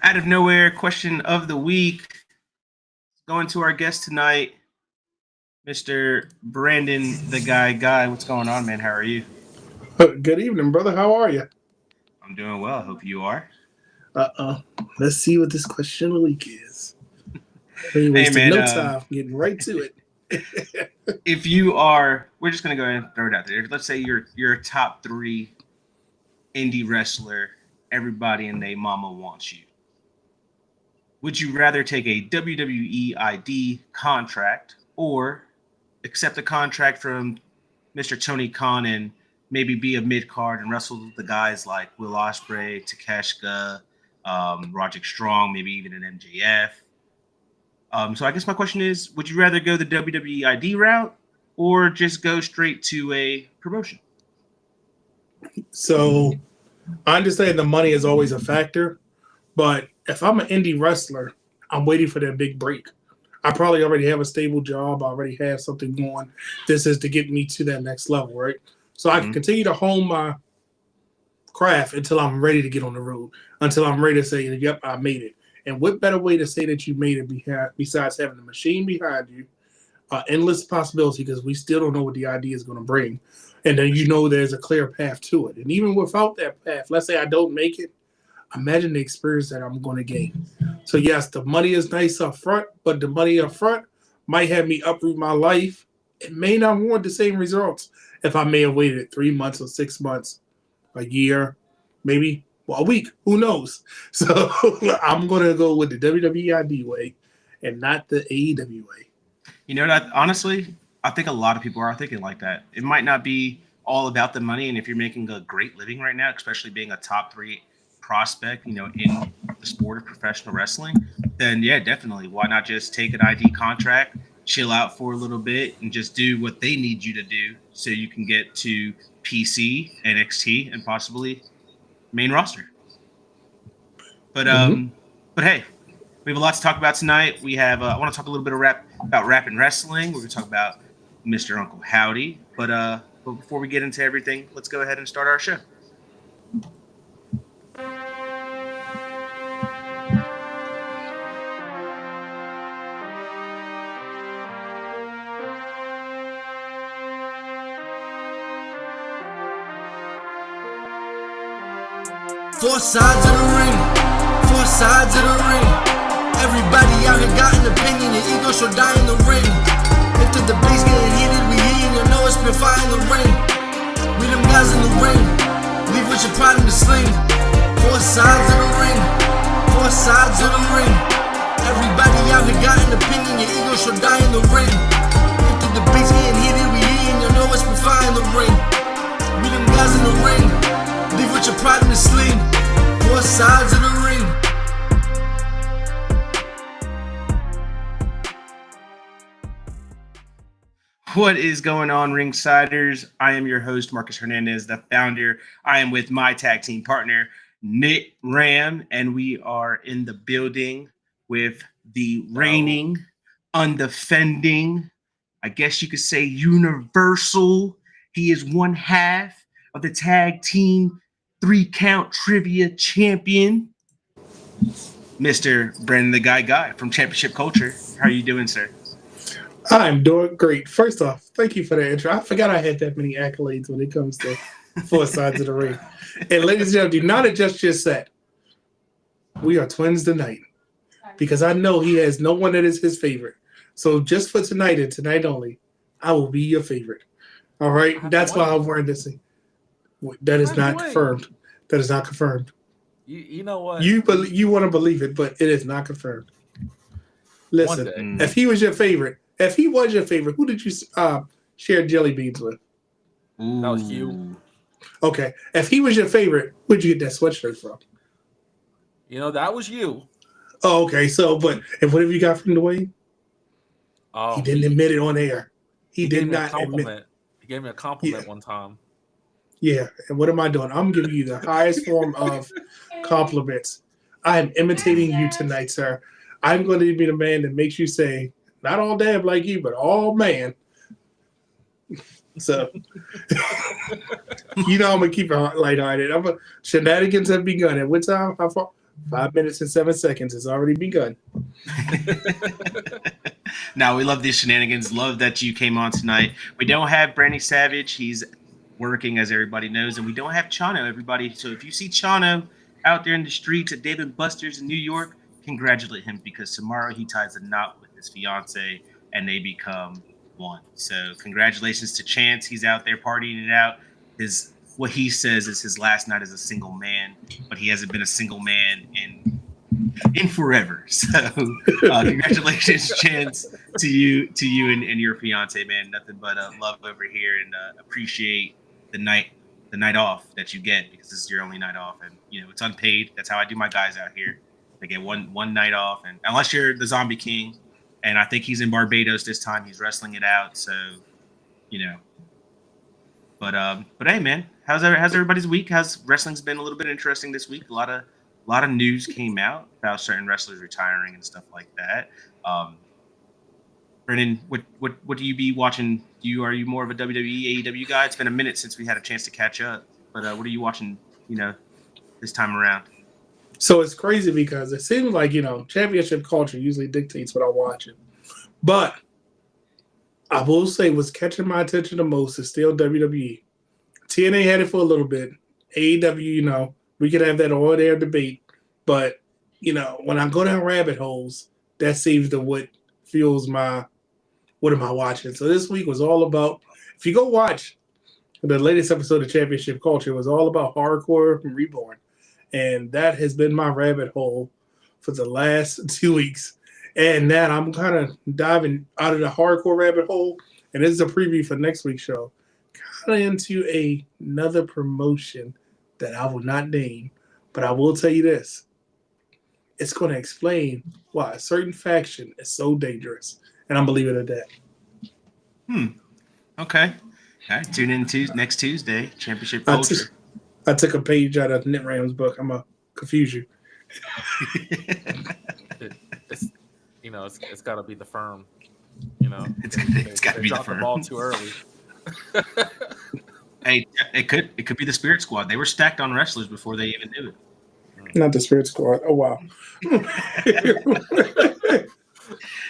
Out of nowhere, question of the week. Going to our guest tonight, Mr. Brandon, the guy. What's going on, man? How are you? Good evening, brother. How are you? I'm doing well. Hope you are. Uh-oh. Let's see what this question of the week is. We ain't Hey, wasting man. no time. Getting right to it. If you are, we're just gonna go ahead and throw it out there. Let's say you're a top three indie wrestler. Everybody and their mama wants you. Would you rather take a WWE ID contract or accept a contract from Mr. Tony Khan and maybe be a mid card and wrestle the guys like Will Ospreay, Takeshita, Roderick Strong, maybe even an MJF? So I guess my question is, would you rather go the WWE ID route or just go straight to a promotion? So I understand the money is always a factor, but if I'm an indie wrestler, I'm waiting for that big break. I probably already have a stable job. I already have something going. This is to get me to that next level, right? So I can continue to hone my craft until I'm ready to get on the road, until I'm ready to say, yep, I made it. And what better way to say that you made it besides having a machine behind you, endless possibility because we still don't know what the idea is going to bring. And then there's a clear path to it. And even without that path, let's say I don't make it, imagine the experience that I'm going to gain. So yes, the money is nice up front, but the money up front might have me uproot my life. It may not want the same results if I may have waited 3 months or 6 months, a year, maybe a week. Who knows? So I'm going to go with the WWE way and not the AEW way. You know that honestly, I think a lot of people are thinking like that. It might not be all about the money, and if you're making a great living right now, especially being a top three prospect, in the sport of professional wrestling, then yeah, definitely. Why not just take an ID contract, chill out for a little bit, and just do what they need you to do so you can get to PC, NXT, and possibly main roster. But hey, we have a lot to talk about tonight. We have I want to talk a little bit about rap and wrestling. We're going to talk about Mr. Uncle Howdy. But before we get into everything, let's go ahead and start our show. Four sides of the ring, four sides of the ring. Everybody out here got an opinion, your ego shall die in the ring. If the debate's getting heated, we heating, you know it's been fire in the ring. We them guys in the ring, leave with your pride in the sling. Four sides of the ring, four sides of the ring. Everybody out here got an opinion, your ego shall die in the ring. If the debate's getting heated, we heating, you know it's been fire in the ring. We them guys in the ring, leave with your pride in the sling. Four sides of the ring. What is going on, Ringsiders? I am your host, Marcus Hernandez, the founder. I am with my tag team partner, Nick Ram, and we are in the building with the reigning, undefending, I guess you could say universal. He is one half of the tag team 3-count trivia champion, Mr. Brandon the Guy from Championship Culture. How are you doing, sir? I'm doing great. First off, thank you for that intro. I forgot I had that many accolades when it comes to four sides of the ring. And ladies and gentlemen, do not adjust your set. We are twins tonight because I know he has no one that is his favorite. So just for tonight and tonight only, I will be your favorite. All right? That's why I'm wearing this thing. That is not confirmed. That is not confirmed. You know what? You want to believe it, but it is not confirmed. Listen, if he was your favorite, who did you share jelly beans with? That was you. Okay. If he was your favorite, where'd you get that sweatshirt from? That was you. Oh, okay. So, and what have you got from Dwayne? Oh, he didn't admit it on air. He did not admit. He gave me a compliment one time. Yeah. And what am I doing? I'm giving you the highest form of compliments. I am imitating you tonight, sir. I'm going to be the man that makes you say, not all damn like you, but all man. So, I'm going to keep it lighthearted. Shenanigans have begun. At what time? How far? 5 minutes and 7 seconds has already begun. Now, we love these shenanigans. Love that you came on tonight. We don't have Brandy Savage. He's working, as everybody knows, and we don't have Chano, everybody. So if you see Chano out there in the streets at Dave & Buster's in New York, congratulate him, because tomorrow he ties a knot with his fiance and they become one. So congratulations to Chance. He's out there partying it out. What he says is his last night as a single man, but he hasn't been a single man in forever. So congratulations, Chance, to you and your fiance, man. Nothing but love over here, and appreciate the night off that you get, because this is your only night off, and it's unpaid. That's how I do my guys out here. They get one night off, and unless you're the Zombie King, and I think he's in Barbados this time. He's wrestling it out, so But hey, man, how's everybody's week? How's wrestling's been a little bit interesting this week? A lot of news came out about certain wrestlers retiring and stuff like that. Brennan, what do you be watching? Are you more of a WWE, AEW guy? It's been a minute since we had a chance to catch up, but what are you watching? This time around. So it's crazy because it seems like championship culture usually dictates what I'm watching, but I will say what's catching my attention the most is still WWE. TNA had it for a little bit. AEW, we could have that all-air debate, but when I go down rabbit holes, that seems to what fuels what am I watching? So this week was all about, if you go watch the latest episode of Championship Culture, it was all about Hardcore and Reborn. And that has been my rabbit hole for the last 2 weeks. And now I'm kind of diving out of the hardcore rabbit hole. And this is a preview for next week's show. Kind of into another promotion that I will not name. But I will tell you this. It's going to explain why a certain faction is so dangerous. And I'm leaving it at that. Okay. All right. Tune in next Tuesday. Championship Culture. I took a page out of Knit Ram's book. I'm going to confuse you. It's got to be the firm. It's got to be the firm. The ball too early. Hey, it could be the Spirit Squad. They were stacked on wrestlers before they even knew it. Not the Spirit Squad. Oh wow.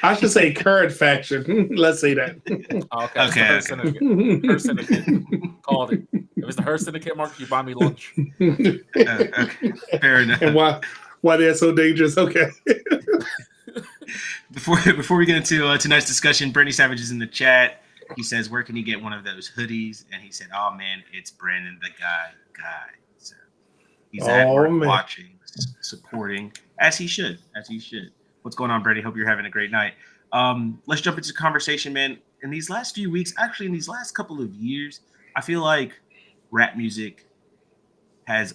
I should say current faction. Let's say that. Okay. Her syndicate. Called it. If it's the Her Syndicate, Mark, you buy me lunch. Okay. Fair enough. And why they're so dangerous? Okay. Before we get into tonight's discussion, Brittany Savage is in the chat. He says, "Where can he get one of those hoodies?" And he said, "Oh man, it's Brandon the guy." So he's at work watching, supporting, as he should. What's going on, Brady? Hope you're having a great night. Let's jump into the conversation, man. In these last few weeks, actually in these last couple of years, I feel like rap music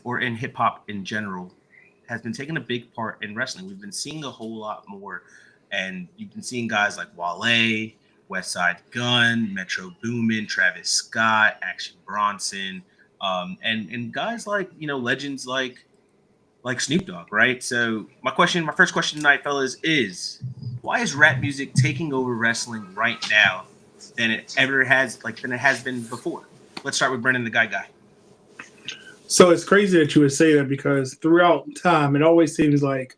or in hip hop in general, has been taking a big part in wrestling. We've been seeing a whole lot more, and you've been seeing guys like Wale, Westside Gunn, Metro Boomin, Travis Scott, Action Bronson, and guys like legends like Snoop Dogg, right? So my first question tonight, fellas, is why is rap music taking over wrestling right now than it has been before? Let's start with Brennan, the guy. So it's crazy that you would say that, because throughout time, it always seems like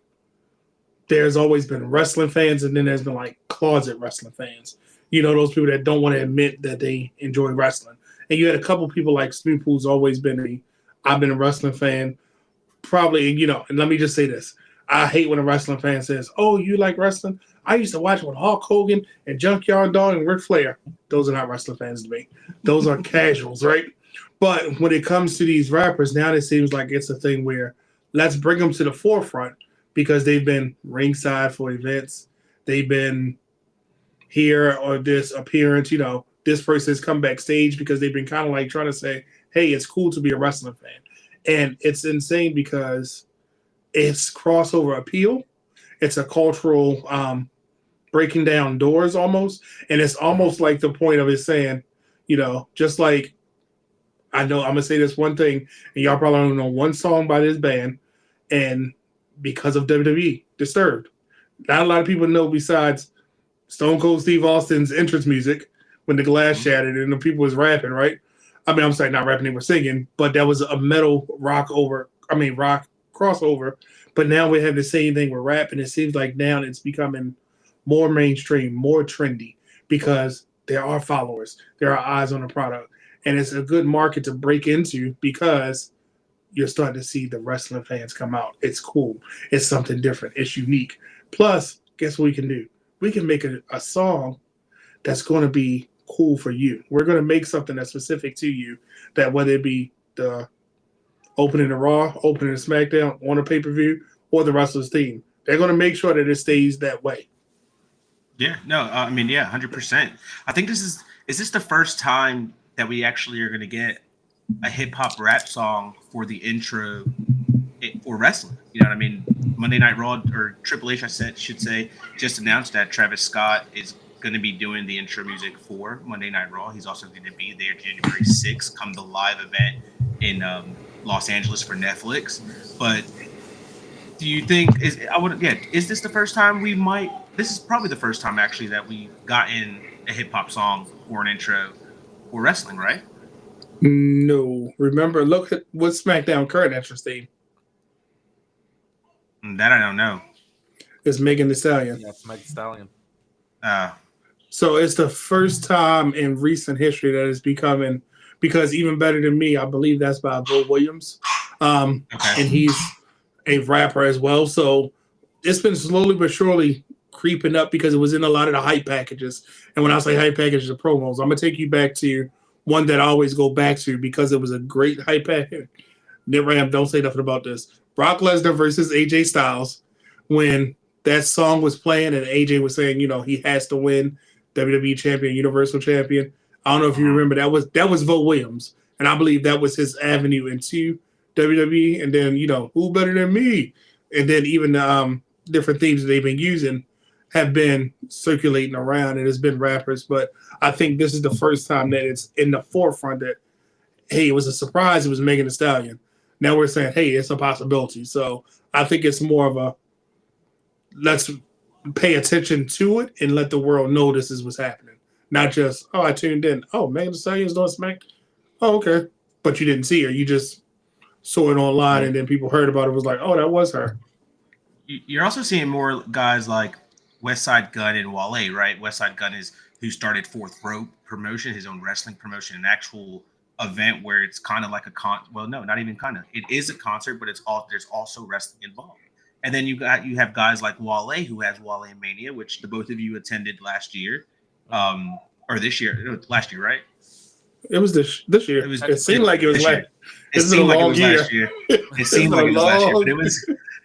there's always been wrestling fans, and then there's been like closet wrestling fans. Those people that don't want to admit that they enjoy wrestling. And you had a couple people like Snoop, who's always been I've been a wrestling fan. Probably, and let me just say this. I hate when a wrestling fan says, "Oh, you like wrestling? I used to watch with Hulk Hogan and Junkyard Dog and Ric Flair." Those are not wrestling fans to me. Those are casuals, right? But when it comes to these rappers, now it seems like it's a thing where let's bring them to the forefront, because they've been ringside for events. They've been here or this appearance, this person's come backstage, because they've been kind of like trying to say, hey, it's cool to be a wrestling fan. And it's insane because it's crossover appeal. It's a cultural breaking down doors almost. And it's almost like the point of it saying, just like, I know I'm going to say this one thing, and y'all probably don't know one song by this band, and because of WWE, Disturbed. Not a lot of people know besides Stone Cold Steve Austin's entrance music when the glass shattered and the people was rapping, right? I mean, I'm sorry, not rapping, they were singing, but that was a rock crossover But now we have the same thing with rap, and it seems like now it's becoming more mainstream, more trendy, because there are followers, there are eyes on the product, and it's a good market to break into because you're starting to see the wrestling fans come out. It's cool. It's something different. It's unique. Plus, guess what we can do? We can make a song that's going to be cool for you. We're going to make something that's specific to you, that whether it be the opening the Raw, opening the SmackDown on a pay-per-view, or the wrestler's theme, they're going to make sure that it stays that way. Yeah, no, I mean, yeah, 100%. I think is this the first time that we actually are going to get a hip hop rap song for the intro for wrestling? You know what I mean? Monday Night Raw, or Triple H, should say, just announced that Travis Scott is going to be doing the intro music for Monday Night Raw. He's also going to be there January 6th, come the live event in Los Angeles for Netflix. But do you think is this the first time we might? This is probably the first time actually that we've gotten a hip hop song or an intro for wrestling, right? No, remember, look at what SmackDown current entrance theme. That I don't know. It's Megan Thee Stallion. Yeah, it's Megan Thee Stallion. So it's the first time in recent history that it's becoming, because Even Better Than Me, I believe that's by Bo Williams. And he's a rapper as well. So it's been slowly but surely creeping up because it was in a lot of the hype packages. And when I say hype packages, the promos, I'm going to take you back to one that I always go back to because it was a great hype package. Ram, don't say nothing about this. Brock Lesnar versus AJ Styles, when that song was playing and AJ was saying, you know, he has to win WWE champion, Universal champion. I don't know if you remember, that was Bo Williams. And I believe that was his avenue into WWE. And then, you know, who better than me? And then even different themes that they've been using have been circulating around, and it's been rappers. But I think this is the first time that it's in the forefront that, hey, it was a surprise. It was Megan Thee Stallion. Now we're saying, hey, it's a possibility. So I think it's more of a, let's pay attention to it and let the world know this is what's happening. Not just, oh, I tuned in. Oh, Megan Thee Stallion's doing Smack. Oh, okay. But you didn't see her. You just saw it online, and then people heard about it. Was like, oh, that was her. You're also seeing more guys like Westside Gunn and Wale, right? Westside Gunn is who started Fourth Row Promotion, his own wrestling promotion, an actual event where it's kind of like well, no, not even kind of. It is a concert, but there's also wrestling involved. And then you have guys like Wale, who has Wale Mania, which the both of you attended last year, or this year, last year, right? It was this year. It seemed like it was last. It seemed like it was last year. It seemed like it was last year, but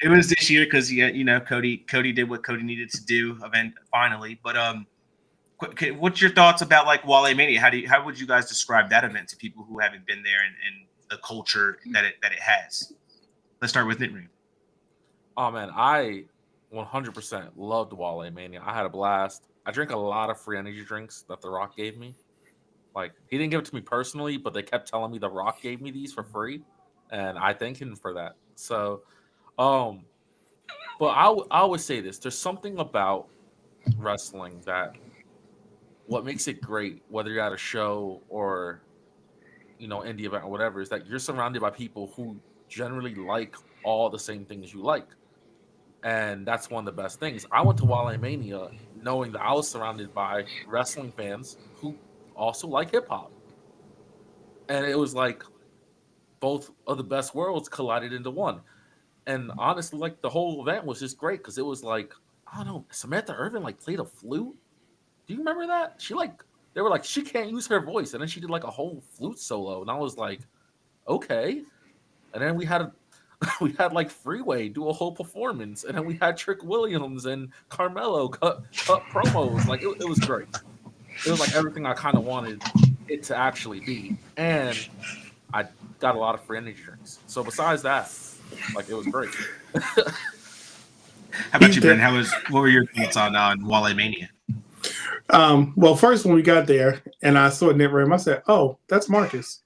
it was this year because you know Cody did what Cody needed to do event finally. But what's your thoughts about like Wale Mania? How would you guys describe that event to people who haven't been there and the culture that it has? Let's start with Nitream. Oh man, I 100% loved Wale Mania. I had a blast. I drank a lot of free energy drinks that The Rock gave me. Like, he didn't give it to me personally, but they kept telling me The Rock gave me these for free, and I thank him for that. So, but I would say this: there's something about wrestling that what makes it great, whether you're at a show or indie event or whatever, is that you're surrounded by people who generally like all the same things you like. And that's one of the best things. I went to Wale Mania knowing that I was surrounded by wrestling fans who also like hip hop. And it was like both of the best worlds collided into one. And honestly, like, the whole event was just great because it was like, I don't know, Samantha Irvin like played a flute. Do you remember that? They were like, she can't use her voice. And then she did like a whole flute solo. And I was like, okay. And then we had like Freeway do a whole performance, and then we had Trick Williams and Carmelo cut promos. Like, it was great. It was like everything I kind of wanted it to actually be, and I got a lot of free energy drinks. So besides that, like, it was great. How about you, Ben? What were your thoughts on Wale Mania? Well, first when we got there and I saw NetRam, I said, "Oh, that's Marcus,"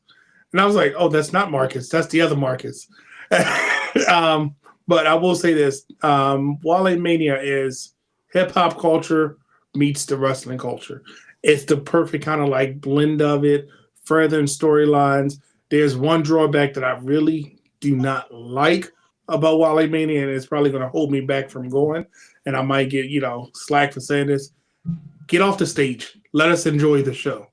and I was like, "Oh, that's not Marcus. That's the other Marcus." But I will say this: Wale Mania is hip hop culture meets the wrestling culture. It's the perfect kind of like blend of it, further in storylines. There's one drawback that I really do not like about Wale Mania, and it's probably going to hold me back from going, and I might get, slack for saying this. Get off the stage. Let us enjoy the show.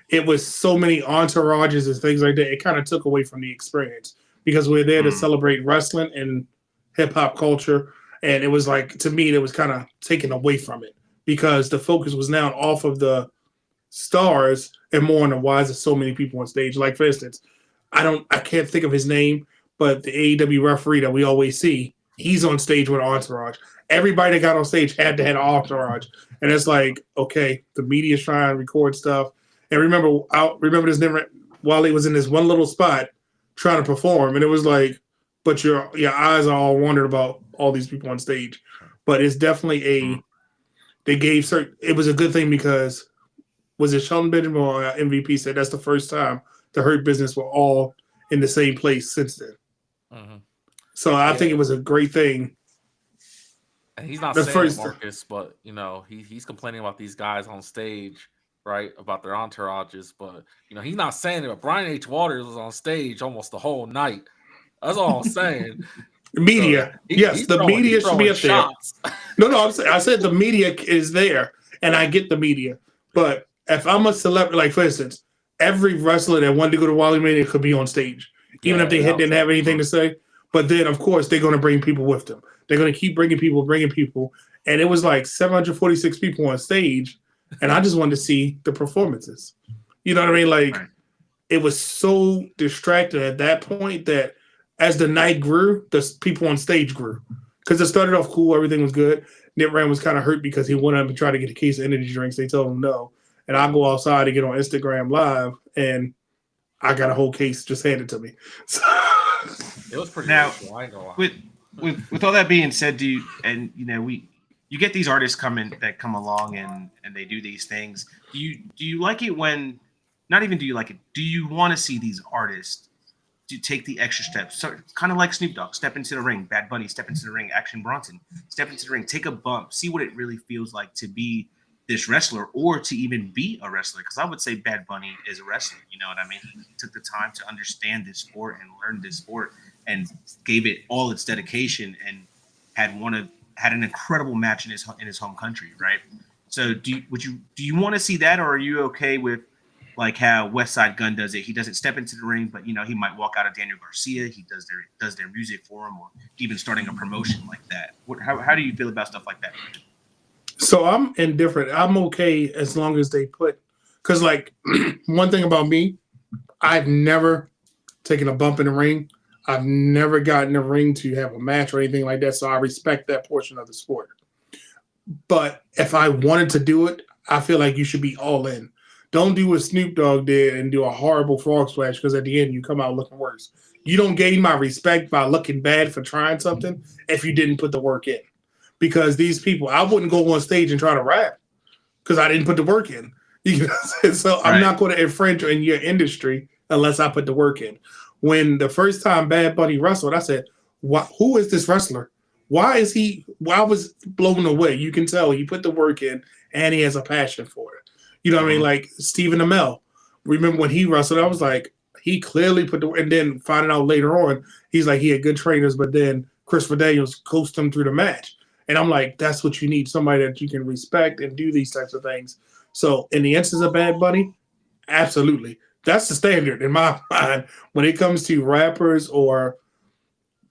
It was so many entourages and things like that. It kind of took away from the experience because we're there to celebrate wrestling and hip hop culture. And it was like, to me, it was kind of taken away from it because the focus was now off of the stars and more on the why is there so many people on stage. Like, for instance, I can't think of his name, but the AEW referee that we always see, he's on stage with an entourage. Everybody that got on stage had to have an entourage. And it's like, okay, the media's trying to record stuff. And remember this different Wale was in this one little spot trying to perform, and it was like, but your eyes are all wondered about all these people on stage. But it's definitely it was a good thing because was it Shelton Benjamin or MVP said that's the first time the Hurt Business were all in the same place since then. Mm-hmm. So I think it was a great thing. And he's not saying it, Marcus, but he's complaining about these guys on stage, right? About their entourages, but he's not saying it. But Brian H. Waters was on stage almost the whole night. That's all I'm saying. Media, yes, the media should be up there. No, I said the media is there, and I get the media. But if I'm a celebrity, like for instance, every wrestler that wanted to go to Wally Mania could be on stage, even if they didn't have anything to say. But then, of course, they're going to bring people with them. They're going to keep bringing people. And it was like 746 people on stage, and I just wanted to see the performances. You know what I mean? Like, It was so distracting at that point that as the night grew, the people on stage grew. Because it started off cool, everything was good. Nip Ram was kind of hurt because he went up and tried to get a case of energy drinks. They told him no. And I go outside to get on Instagram Live, and I got a whole case just handed to me. So, it was pretty cool. With all that being said, you get these artists that come along and they do these things. Do you like it when? Not even do you like it. Do you want to see these artists to take the extra steps? So kind of like Snoop Dogg, step into the ring. Bad Bunny, step into the ring. Action Bronson, step into the ring. Take a bump. See what it really feels like to be this wrestler or to even be a wrestler. Because I would say Bad Bunny is a wrestler. You know what I mean? He took the time to understand this sport and learn this sport and gave it all its dedication and had an incredible match in his home country, right? So do you want to see that, or are you okay with like how West Side Gun does it? He doesn't step into the ring, but he might walk out of Daniel Garcia. He does their music for him, or even starting a promotion like that. How do you feel about stuff like that? So I'm indifferent. I'm okay as long as they because like one thing about me, I've never taken a bump in the ring. I've never gotten in the ring to have a match or anything like that. So I respect that portion of the sport. But if I wanted to do it, I feel like you should be all in. Don't do what Snoop Dogg did and do a horrible frog splash because at the end you come out looking worse. You don't gain my respect by looking bad for trying something if you didn't put the work in. Because these people, I wouldn't go on stage and try to rap because I didn't put the work in. So I'm not going to infringe in your industry unless I put the work in. When the first time Bad Bunny wrestled, I said, who is this wrestler? Why is he? I was blown away. You can tell he put the work in and he has a passion for it. You know what I mean? Like Stephen Amell. Remember when he wrestled, I was like, he clearly put and then finding out later on, he's like, he had good trainers, but then Christopher Daniels coached him through the match. And I'm like, that's what you need, somebody that you can respect and do these types of things. So in the instance of Bad Bunny, absolutely. That's the standard in my mind when it comes to rappers or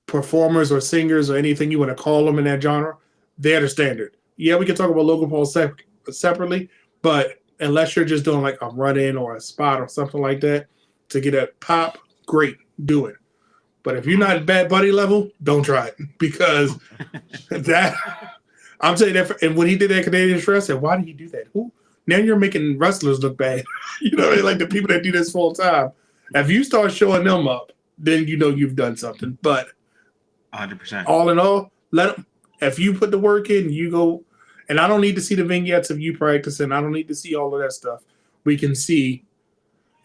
performers or singers or anything you want to call them in that genre. They're the standard. Yeah, we can talk about Logan Paul separately, but unless you're just doing like a run-in or a spot or something like that to get a pop, great, do it. But if you're not at Bad Bunny level, don't try it because that I'm telling you that. And when he did that Canadian Express, I said, why did he do that? Who? Now you're making wrestlers look bad. Like the people that do this full time. If you start showing them up, then you've done something. But 100%. All in all, let them. If you put the work in, you go. And I don't need to see the vignettes of you practicing. I don't need to see all of that stuff. We can see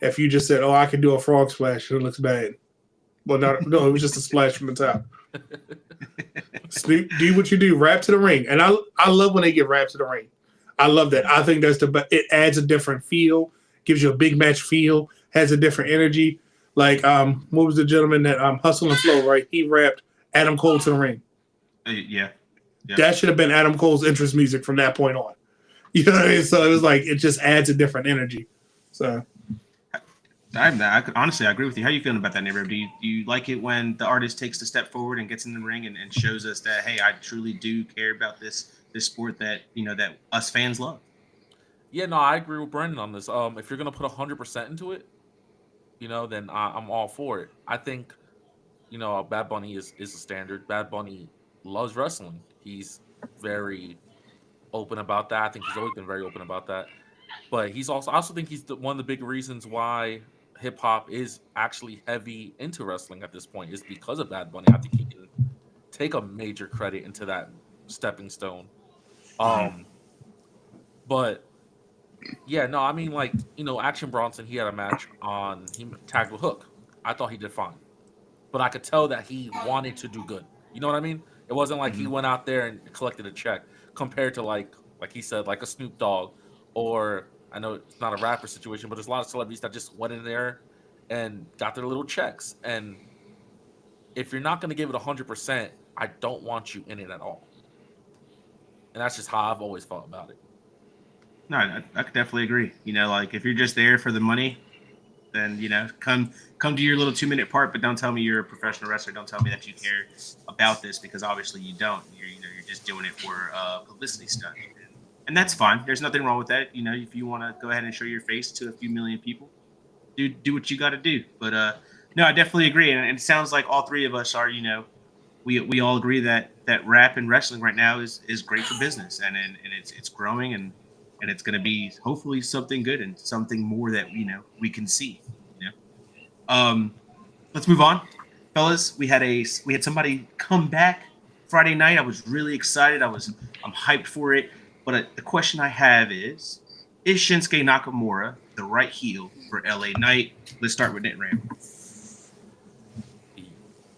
if you just said, "Oh, I can do a frog splash," and it looks bad. Well, no, it was just a splash from the top. Snoop, do what you do. Rap to the ring, and I love when they get rap to the ring. I love that. I think that's it adds a different feel, gives you a big match feel, has a different energy. Like what was the gentleman that Hustle and Flow, right? He rapped Adam Cole to the ring. Yeah. That should have been Adam Cole's entrance music from that point on. You know what I mean? So it was like it just adds a different energy. So honestly, I agree with you. How are you feeling about that, neighbor? Do you like it when the artist takes the step forward and gets in the ring and shows us that, hey, I truly do care about this sport that that us fans love? Yeah, no, I agree with Brendan on this. If you're gonna put 100% into it, then I'm all for it. I think, Bad Bunny is a standard. Bad Bunny loves wrestling. He's very open about that. I think he's always been very open about that. But I also think he's one of the big reasons why hip hop is actually heavy into wrestling at this point is because of Bad Bunny. I think he can take a major credit into that stepping stone. But yeah, no, I mean, like, Action Bronson, he had a match he tagged with Hook. I thought he did fine. But I could tell that he wanted to do good. You know what I mean? It wasn't like he went out there and collected a check compared to like he said, like a Snoop Dogg, or I know it's not a rapper situation, but there's a lot of celebrities that just went in there and got their little checks. And if you're not going to give it 100%, I don't want you in it at all. And that's just how I've always felt about it. No, I could definitely agree. Like if you're just there for the money, then come to your little 2-minute part, but don't tell me you're a professional wrestler. Don't tell me that you care about this, because obviously you don't. You're just doing it for publicity stunt, and that's fine. There's nothing wrong with that. If you want to go ahead and show your face to a few million people, do what you got to do. But no, I definitely agree, and it sounds like all three of us are. We all agree that rap and wrestling right now is great for business, and it's growing, and it's going to be hopefully something good and something more that we can see. Let's move on, fellas. We had somebody come back Friday night. I was really excited. I'm hyped for it. But the question I have is Shinsuke Nakamura the right heel for LA Knight? Let's start with Nick Ram.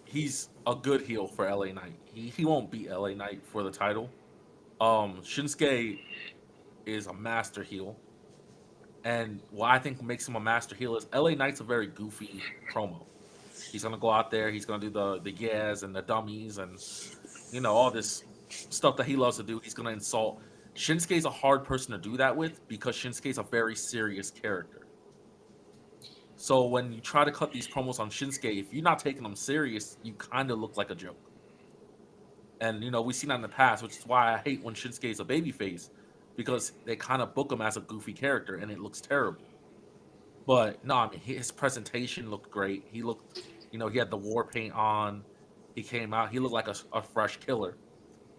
He's a good heel for LA Knight. He won't beat LA Knight for the title. Shinsuke is a master heel. And what I think makes him a master heel is LA Knight's a very goofy promo. He's going to go out there. He's going to do the yes and the dummies and, all this stuff that he loves to do. He's going to insult. Shinsuke's a hard person to do that with because Shinsuke's a very serious character. So when you try to cut these promos on Shinsuke, if you're not taking them serious, you kind of look like a joke. And, we've seen that in the past, which is why I hate when Shinsuke is a babyface, because they kind of book him as a goofy character and it looks terrible. But no, I mean, his presentation looked great. He looked, he had the war paint on. He came out. He looked like a fresh killer,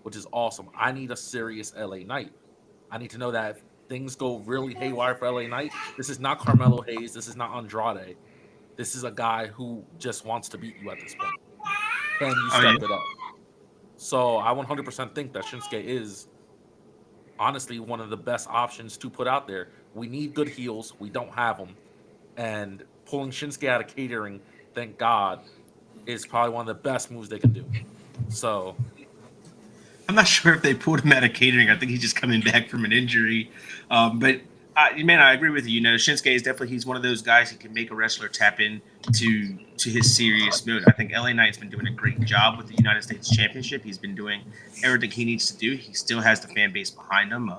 which is awesome. I need a serious LA Knight. I need to know that if things go really haywire for LA Knight, this is not Carmelo Hayes. This is not Andrade. This is a guy who just wants to beat you at this point. Can you step it up? So I 100% think that Shinsuke is honestly one of the best options to put out there. We need good heels. We don't have them. And pulling Shinsuke out of catering, thank God, is probably one of the best moves they can do. So I'm not sure if they pulled him out of catering. I think he's just coming back from an injury. But I agree with you. Shinsuke is definitely, he's one of those guys who can make a wrestler tap in to his serious mode. I think LA Knight's been doing a great job with the United States Championship. He's been doing everything he needs to do. He still has the fan base behind him.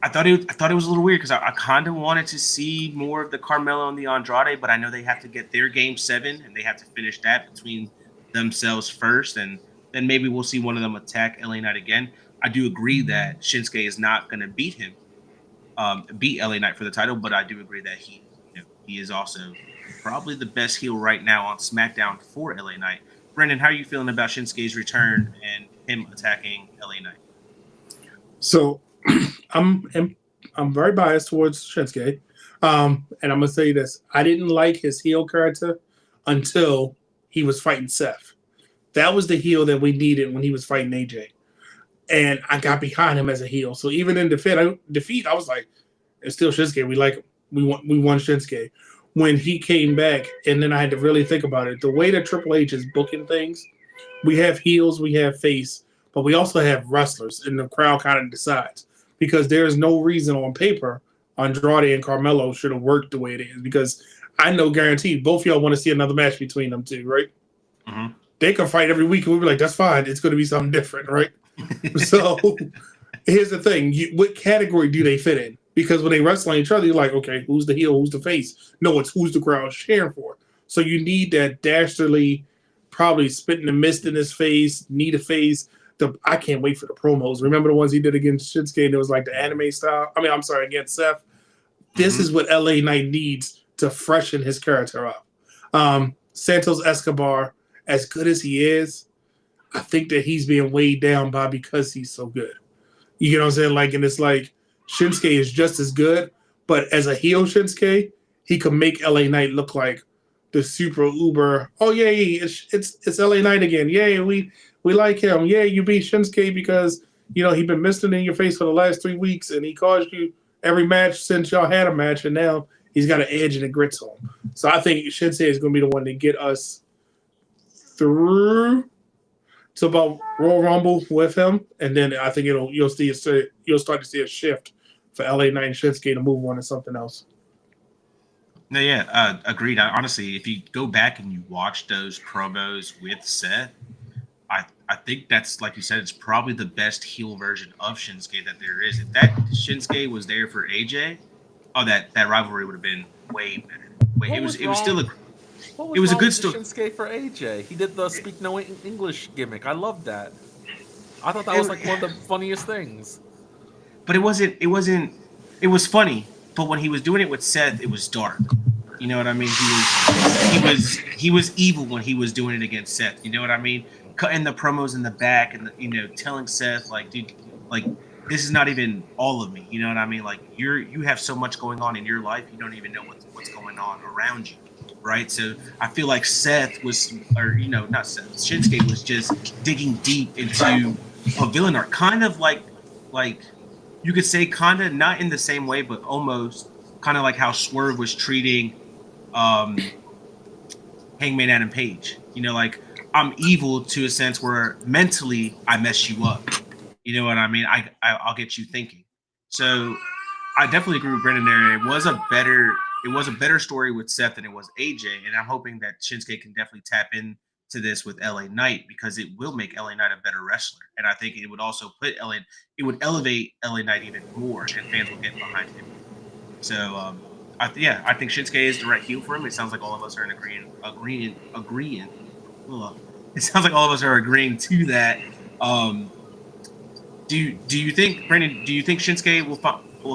I thought it was a little weird because I kind of wanted to see more of the Carmelo and the Andrade, but I know they have to get their Game 7 and they have to finish that between themselves first, and then maybe we'll see one of them attack LA Knight again. I do agree that Shinsuke is not going to beat LA Knight for the title, but I do agree that he is also probably the best heel right now on SmackDown for LA Knight. Brendan, how are you feeling about Shinsuke's return and him attacking LA Knight? So I'm very biased towards Shinsuke, and I'm gonna say this: I didn't like his heel character until he was fighting Seth. That was the heel that we needed when he was fighting AJ, and I got behind him as a heel. So even in defeat, I was like, "It's still Shinsuke. We like him. We won Shinsuke." When he came back, and then I had to really think about it. The way that Triple H is booking things, we have heels, we have face, but we also have wrestlers, and the crowd kind of decides. Because there is no reason on paper Andrade and Carmelo should have worked the way it is. Because I know guaranteed both y'all want to see another match between them two, right? Mm-hmm. they can fight every week, and we'll be like, that's fine. It's going to be something different, right? So here's the thing. What category do they fit in? Because when they wrestle each other, you're like, okay, who's the heel? Who's the face? No, it's who's the crowd cheering for. So you need that dastardly, probably spitting the mist in his face, need a face. I can't wait for the promos. Remember the ones he did against Shinsuke? And it was like the anime style. Against Seth. This is what LA Knight needs to freshen his character up. Santos Escobar, as good as he is, I think that he's being weighed down by because he's so good. You know what I'm saying? Like, and it's like Shinsuke is just as good, but as a heel Shinsuke, he could make LA Knight look like the super uber. Oh yeah, it's LA Knight again. Yay, we like him. Yeah, you beat Shinsuke because he been missing in your face for the last 3 weeks, and he caused you every match since y'all had a match, and now he's got an edge and a grit to him. So I think Shinsuke is going to be the one to get us through to about Royal Rumble with him, and then I think you'll start to see a shift for LA Knight and Shinsuke to move on to something else. No, yeah, agreed. Honestly, if you go back and you watch those promos with Seth, I think that's, like you said, it's probably the best heel version of Shinsuke that there is. If that Shinsuke was there for AJ, that rivalry would have been way better. It was still a good story. Shinsuke for AJ, he did the speak no English gimmick. I loved that. I thought that was like one of the funniest things. But it wasn't. It was funny. But when he was doing it with Seth, it was dark. You know what I mean? He was evil when he was doing it against Seth. You know what I mean? Cutting the promos in the back and telling Seth, like, dude, like, this is not even all of me. You know what I mean? Like, you have so much going on in your life, you don't even know what's going on around you, right? So I feel like Seth was, not Seth, Shinsuke was just digging deep into a villain arc, kind of like you could say, kind of not in the same way, but almost kind of like how Swerve was treating Hangman Adam Page. Like, I'm evil to a sense where mentally I mess you up. You know what I mean? I'll get you thinking. So I definitely agree with Brendan there. It was a better story with Seth than it was AJ, and I'm hoping that Shinsuke can definitely tap into this with LA Knight, because it will make LA Knight a better wrestler, and I think it would also elevate LA Knight even more, and fans will get behind him. So I think Shinsuke is the right heel for him. It sounds like all of us are agreeing. It sounds like all of us are agreeing to that. Do you think, Brandon? Do you think Shinsuke will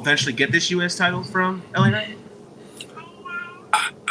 eventually get this U.S. title from LA Knight?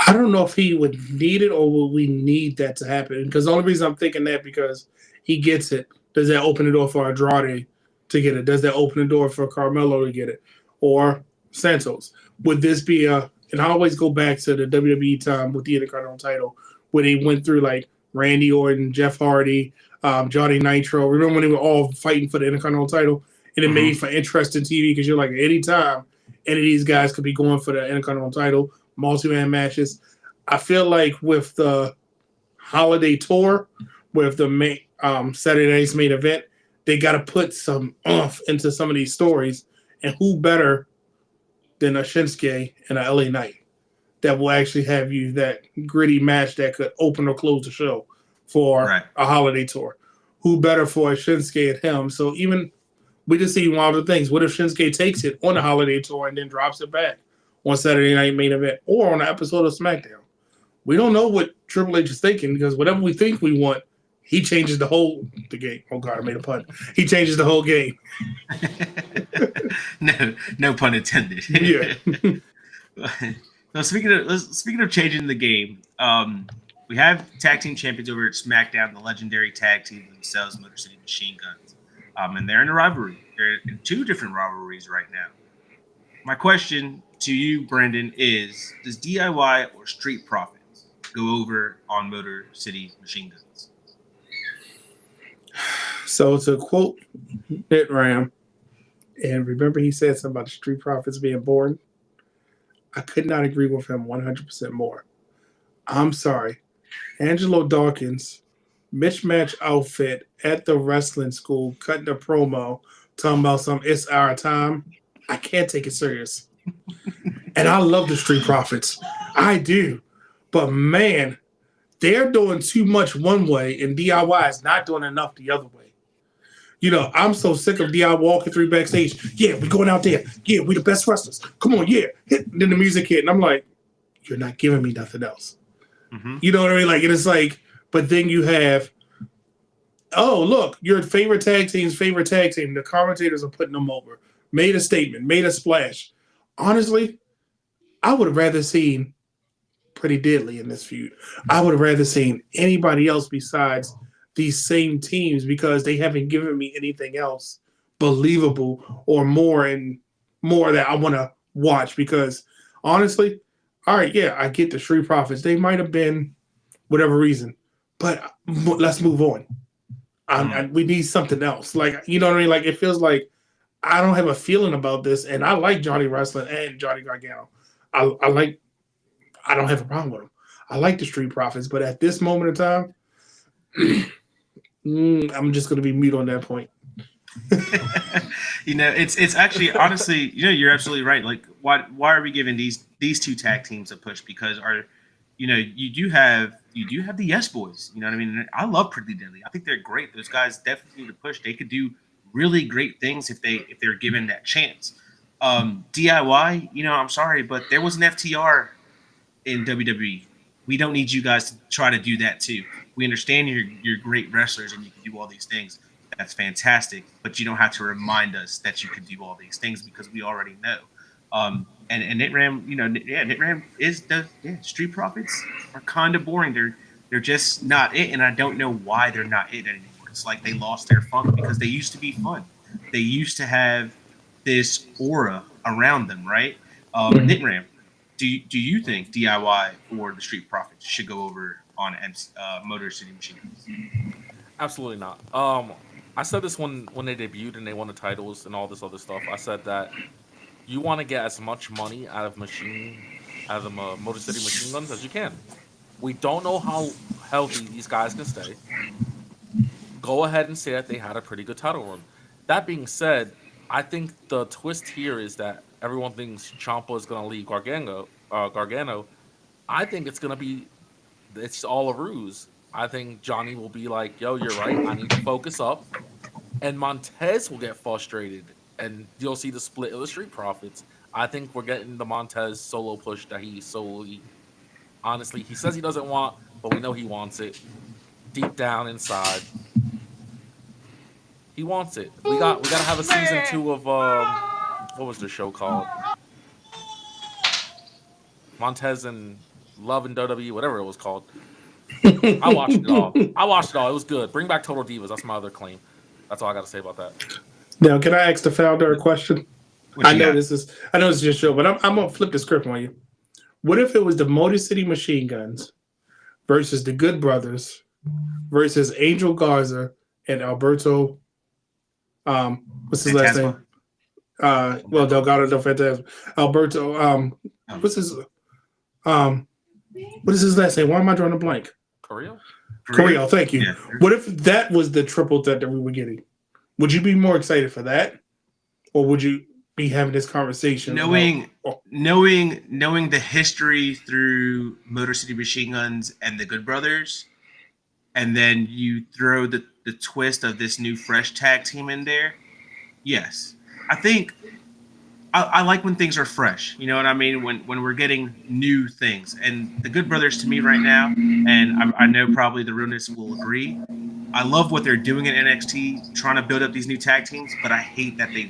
I don't know if he would need it, or will we need that to happen? Because the only reason I'm thinking that, because he gets it. Does that open the door for Andrade to get it? Does that open the door for Carmelo to get it, or Santos? Would this be and I always go back to the WWE time with the Intercontinental title, where they went through like Randy Orton, Jeff Hardy, Johnny Nitro. Remember when they were all fighting for the Intercontinental title? And it made for interesting TV, because you're like, anytime any of these guys could be going for the Intercontinental title, multi-man matches. I feel like with the holiday tour, with the Saturday night's main event, they got to put some oomph into some of these stories. And who better than a Shinsuke and a LA Knight that will actually have you that gritty match that could open or close the show for a holiday tour? Who better for a Shinsuke and him? So even we just see one of the things. What if Shinsuke takes it on the holiday tour and then drops it back on Saturday night main event or on an episode of SmackDown? We don't know what Triple H is thinking, because whatever we think we want, he changes the game. Oh God, I made a pun. He changes the whole game. No pun intended. Yeah. Now, speaking of changing the game, we have tag team champions over at SmackDown, the legendary tag team themselves, Motor City Machine Guns, and they're in a rivalry. They're in 2 different rivalries right now. My question to you, Brendan, is: does DIY or Street Profits go over on Motor City Machine Guns? So to quote Nit Ram, and remember he said something about the Street Profits being boring. I could not agree with him 100% more. I'm sorry. Angelo Dawkins, mismatch outfit at the wrestling school, cutting a promo, talking about it's our time. I can't take it serious. And I love the Street Profits. I do. But man, they're doing too much one way, and DIY is not doing enough the other way. I'm so sick of DIY walking through backstage. Yeah, we going out there. Yeah, we the best wrestlers. Come on, yeah. And then the music hit, and I'm like, you're not giving me nothing else. Mm-hmm. You know what I mean? Like, it's like, but then you have, oh, look, your favorite tag team. The commentators are putting them over. Made a statement, made a splash. Honestly, I would have rather seen Pretty Deadly in this feud. I would have rather seen anybody else besides these same teams because they haven't given me anything else believable or more that I want to watch. Because honestly, all right, yeah, I get the Street Profits. They might have been whatever reason, but let's move on. We need something else. Like, you know what I mean? Like, it feels like I don't have a feeling about this, and I like Johnny Wrestling and Johnny Gargano. I don't have a problem with them. I like the Street Profits, but at this moment in time, I'm just going to be mute on that point. It's actually honestly, you're absolutely right. Like, why are we giving these two tag teams a push? Because you do have the Yes Boys. You know what I mean? I love Pretty Deadly. I think they're great. Those guys definitely need a push. They could do really great things if they're given that chance. DIY, I'm sorry, but there was an FTR in WWE. We don't need you guys to try to do that too. We understand you're great wrestlers and you can do all these things. That's fantastic, but you don't have to remind us that you can do all these things because we already know. And Nitram, Nitram is Street Profits are kind of boring. They're just not it, and I don't know why they're not it anymore. It's like they lost their fun because they used to be fun. They used to have this aura around them, right? Nitram, do you think DIY or the Street Profits should go over on Motor City Machine Guns? Absolutely not. I said this when they debuted and they won the titles and all this other stuff. I said that you want to get as much money out of the Motor City Machine Guns as you can. We don't know how healthy these guys can stay. Go ahead and say that they had a pretty good title run. That being said, I think the twist here is that everyone thinks Ciampa is going to leave Gargano. I think it's all a ruse. I think Johnny will be like, yo, you're right. I need to focus up. And Montez will get frustrated. And you'll see the split of the Street Profits. I think we're getting the Montez solo push that he honestly, he says he doesn't want, but we know he wants it. Deep down inside, he wants it. We got to have a season 2 of what was the show called? Montez and Love and WWE, whatever it was called. I watched it all. It was good. Bring back Total Divas. That's my other claim. That's all I got to say about that. Now, can I ask the founder a question? I know this is your show, but I'm gonna flip the script on you. What if it was the Motor City Machine Guns versus the Good Brothers versus Angel Garza and Alberto? What's his last name? Delgado del Fantasma. Alberto. What is his last name? Why am I drawing a blank? Carrillo, thank you. Yeah. What if that was the triple threat that we were getting? Would you be more excited for that? Or would you be having this conversation? Knowing the history through Motor City Machine Guns and the Good Brothers, and then you throw the twist of this new fresh tag team in there, yes. I think I like when things are fresh. You know what I mean? When we're getting new things. And the Good Brothers to me right now, and I know probably the Realness will agree, I love what they're doing in NXT, trying to build up these new tag teams, but I hate that they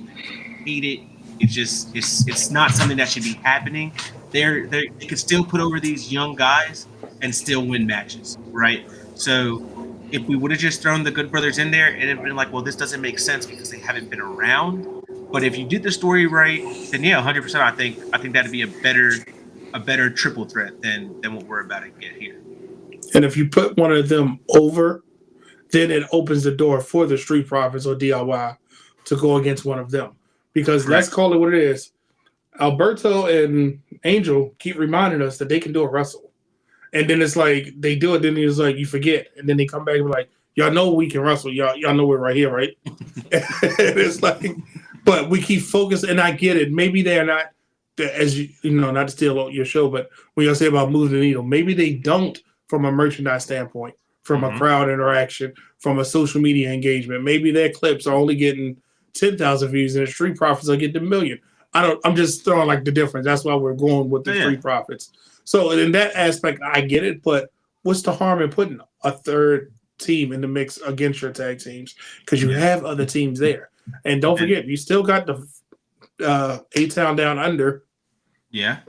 hate it. It's not something that should be happening. They could still put over these young guys and still win matches, right? So if we would have just thrown the Good Brothers in there, it'd have been like, well, this doesn't make sense because they haven't been around. But if you did the story right, then yeah, 100%. I think that'd be a better triple threat than what we're about to get here. And if you put one of them over, then it opens the door for the Street Profits or DIY to go against one of them. Because Let's call it what it is. Alberto and Angel keep reminding us that they can do a wrestle. And then it's like they do it, then it's like you forget. And then they come back and be like, y'all know we can wrestle. Y'all know we're right here, right? And it's like, but we keep focused, and I get it. Maybe they're not, as you know, not to steal your show, but when you say about moving the needle, maybe they don't from a merchandise standpoint, from a crowd interaction, from a social media engagement. Maybe their clips are only getting 10,000 views and the Street Profits are getting 1 million. I'm just throwing like the difference. That's why we're going with the Street Profits. So in that aspect, I get it, but what's the harm in putting a third team in the mix against your tag teams? Because you have other teams there. And don't forget, you still got the A-Town Down Under. Yeah.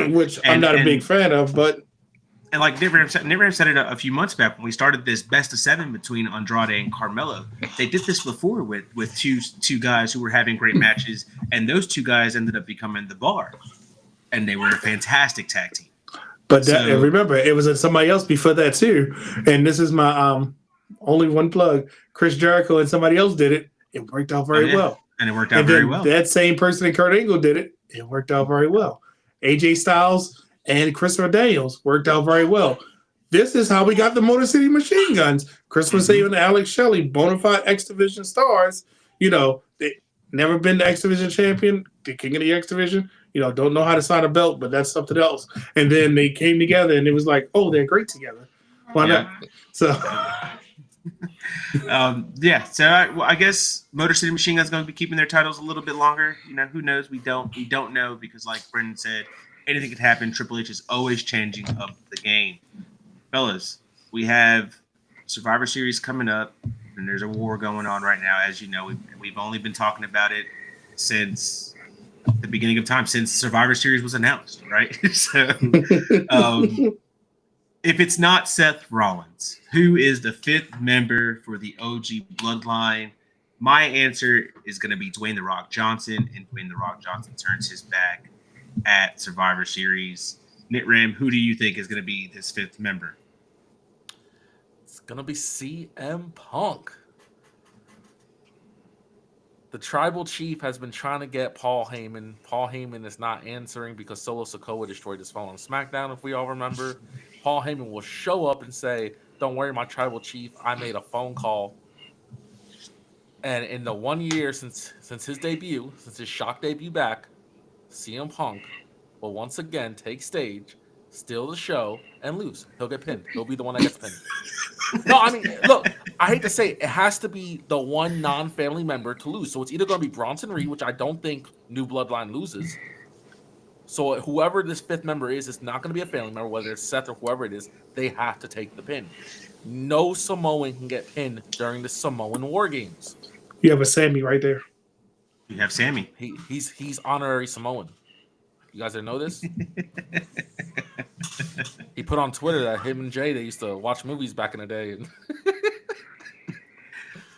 Which I'm not a big fan of, but and like Never said it a few months back when we started this best of 7 between Andrade and Carmelo. They did this before with two guys who were having great matches, and those two guys ended up becoming the Bar, and they were a fantastic tag team. But and remember, it was somebody else before that too. And this is my only one plug. Chris Jericho and somebody else did it. It worked out very well. And it worked out very well. That same person and Kurt Angle did it. It worked out very well. AJ Styles and Christopher Daniels worked out very well. This is how we got the Motor City Machine Guns. Christopher Saban and Alex Shelley, bona fide X Division stars. You know, they never been the X Division champion, the king of the X Division. You know, don't know how to sign a belt, but that's something else. And then they came together, and it was like, oh, they're great together. Why not? So, So I guess Motor City Machine Guns going to be keeping their titles a little bit longer. You know, who knows? We don't know because, like Brendan said, anything could happen. Triple H is always changing up the game. Fellas, we have Survivor Series coming up, and there's a war going on right now. As you know, we've only been talking about it since the beginning of time, since Survivor Series was announced, right? So, if it's not Seth Rollins, who is the 5th member for the OG Bloodline? My answer is going to be Dwayne "The Rock" Johnson, and Dwayne "The Rock" Johnson turns his back at Survivor Series. Nitram, who do you think is going to be this 5th member? It's going to be CM Punk. The tribal chief has been trying to get Paul Heyman. Paul Heyman is not answering because Solo Sikoa destroyed his phone on SmackDown, if we all remember. Paul Heyman will show up and say, "Don't worry, my tribal chief, I made a phone call." And in the 1 year since his debut, since his shock debut back, CM Punk will once again take stage, steal the show, and lose. He'll get pinned. He'll be the one that gets pinned. No, I mean, look, I hate to say it has to be the one non-family member to lose. So it's either going to be Bronson Reed, which I don't think New Bloodline loses. So whoever this 5th member is, it's not going to be a family member, whether it's Seth or whoever it is, they have to take the pin. No Samoan can get pinned during the Samoan WarGames. You have a Sammy right there. You have Sammy. He's honorary Samoan. You guys didn't know this? He put on Twitter that him and Jay, they used to watch movies back in the day.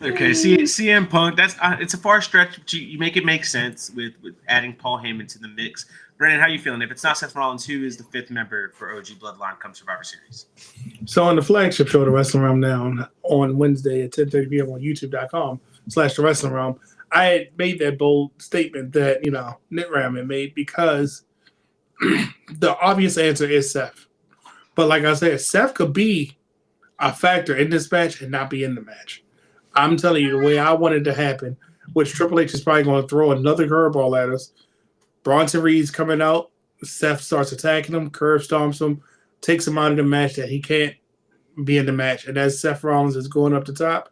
Okay, CM Punk, it's a far stretch, but you make it make sense with adding Paul Heyman to the mix. Brandon, how you feeling? If it's not Seth Rollins, who is the 5th member for OG Bloodline come Survivor Series? So on the flagship show, The Wrestling Realm Now, on Wednesday at 10:30 p.m. on youtube.com/The Wrestling Realm, I had made that bold statement that, Nitram had made because the obvious answer is Seth. But like I said, Seth could be a factor in this match and not be in the match. I'm telling you, the way I want it to happen, which Triple H is probably going to throw another curveball at us. Bronson Reed's coming out. Seth starts attacking him, curve stomps him, takes him out of the match that he can't be in the match. And as Seth Rollins is going up the top,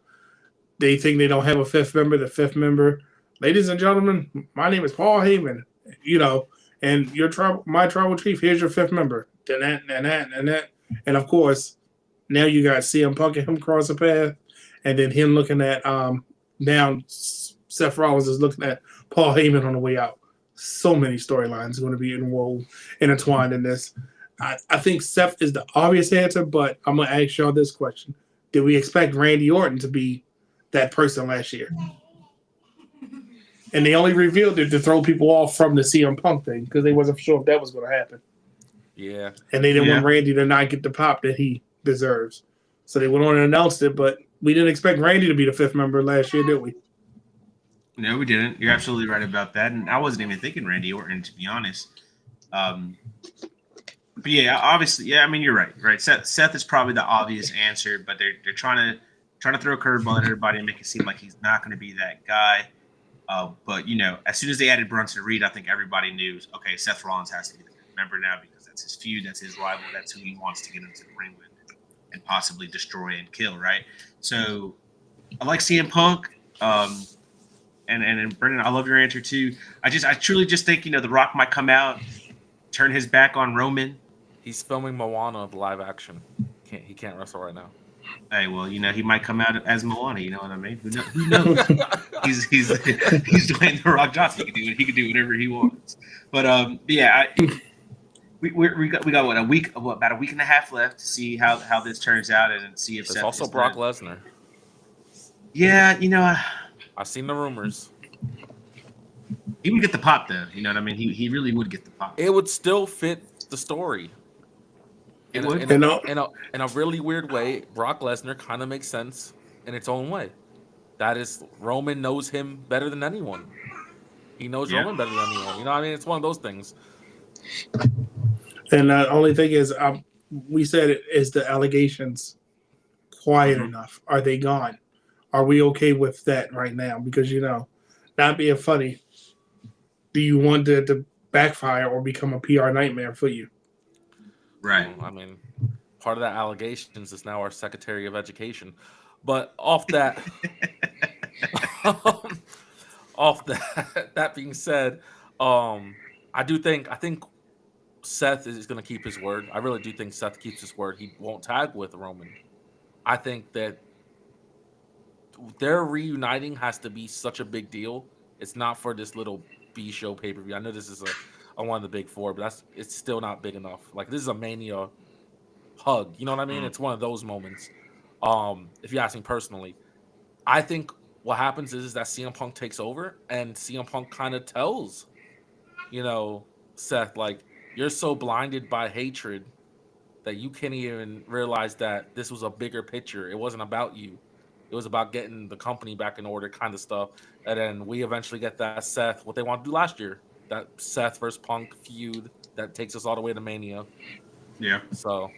they think they don't have a 5th member. The 5th member, ladies and gentlemen, my name is Paul Heyman, and my tribal chief, here's your 5th member. And of course, now you got CM Punk and him cross the path, and then him looking at now Seth Rollins is looking at Paul Heyman on the way out. So many storylines going to be intertwined in this. I think Seth is the obvious answer, but I'm going to ask y'all this question. Did we expect Randy Orton to be that person last year? And they only revealed it to throw people off from the CM Punk thing because they wasn't sure if that was going to happen. Yeah. And they didn't want Randy to not get the pop that he deserves. So they went on and announced it, but we didn't expect Randy to be the 5th member last year, did we? No, we didn't. You're absolutely right about that. And I wasn't even thinking Randy Orton, to be honest. But yeah, obviously, I mean, you're right. Right. Seth is probably the obvious answer, but they're trying to throw a curveball at everybody and make it seem like he's not going to be that guy. But as soon as they added Bronson Reed, I think everybody knew, okay, Seth Rollins has to be the 5th member now because that's That's his feud. That's his rival. That's who he wants to get into the ring with and possibly destroy and kill, right? So I like CM Punk. And Brendan, I love your answer too. I truly just think, The Rock might come out, turn his back on Roman. He's filming Moana the live action. He can't wrestle right now. Hey, well, he might come out as Moana. You know what I mean? Who knows? he's Dwayne The Rock Johnson. He can do whatever he wants. But yeah, we got what, about a week and a half left to see how this turns out and see if There's Seth also Brock Lesnar. Yeah, I've seen the rumors. He would get the pop though. You know what I mean? He really would get the pop. It would still fit the story. It would. In a really weird way, Brock Lesnar kind of makes sense in its own way. That is, Roman knows him better than anyone. He knows Roman better than anyone. You know what I mean? It's one of those things. And the only thing is, we said it is the allegations quiet enough? Are they gone? Are we okay with that right now? Because, not being funny, do you want it to backfire or become a PR nightmare for you? Right. I mean, part of that allegations is now our Secretary of Education. But off that, that being said, I think Seth is going to keep his word. I really do think Seth keeps his word. He won't tag with Roman. I think that their reuniting has to be such a big deal. It's not for this little B show pay-per-view. I know this is a one of the big four, but it's still not big enough. Like, this is a Mania hug. You know what I mean? It's one of those moments. If you ask me personally, I think what happens is that CM Punk takes over, and CM Punk kind of tells, Seth, like, you're so blinded by hatred that you can't even realize that this was a bigger picture. It wasn't about you. It was about getting the company back in order, kind of stuff. And then we eventually get that Seth, what they want to do last year, that Seth versus Punk feud that takes us all the way to Mania. Yeah. So.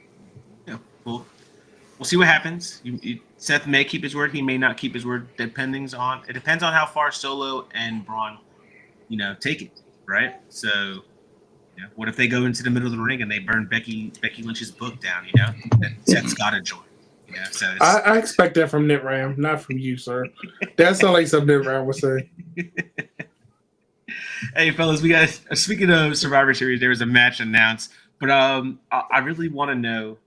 Yeah. We'll see what happens. Seth may keep his word. He may not keep his word. It depends on how far Solo and Braun, take it. Right. So. What if they go into the middle of the ring and they burn Becky Lynch's book down? Then Seth's got to join. So I expect that from Nick Ram, not from you, sir. That sounds like something Nick Ram would say. Hey, fellas, we got. Speaking of Survivor Series, there was a match announced, but I really want to know: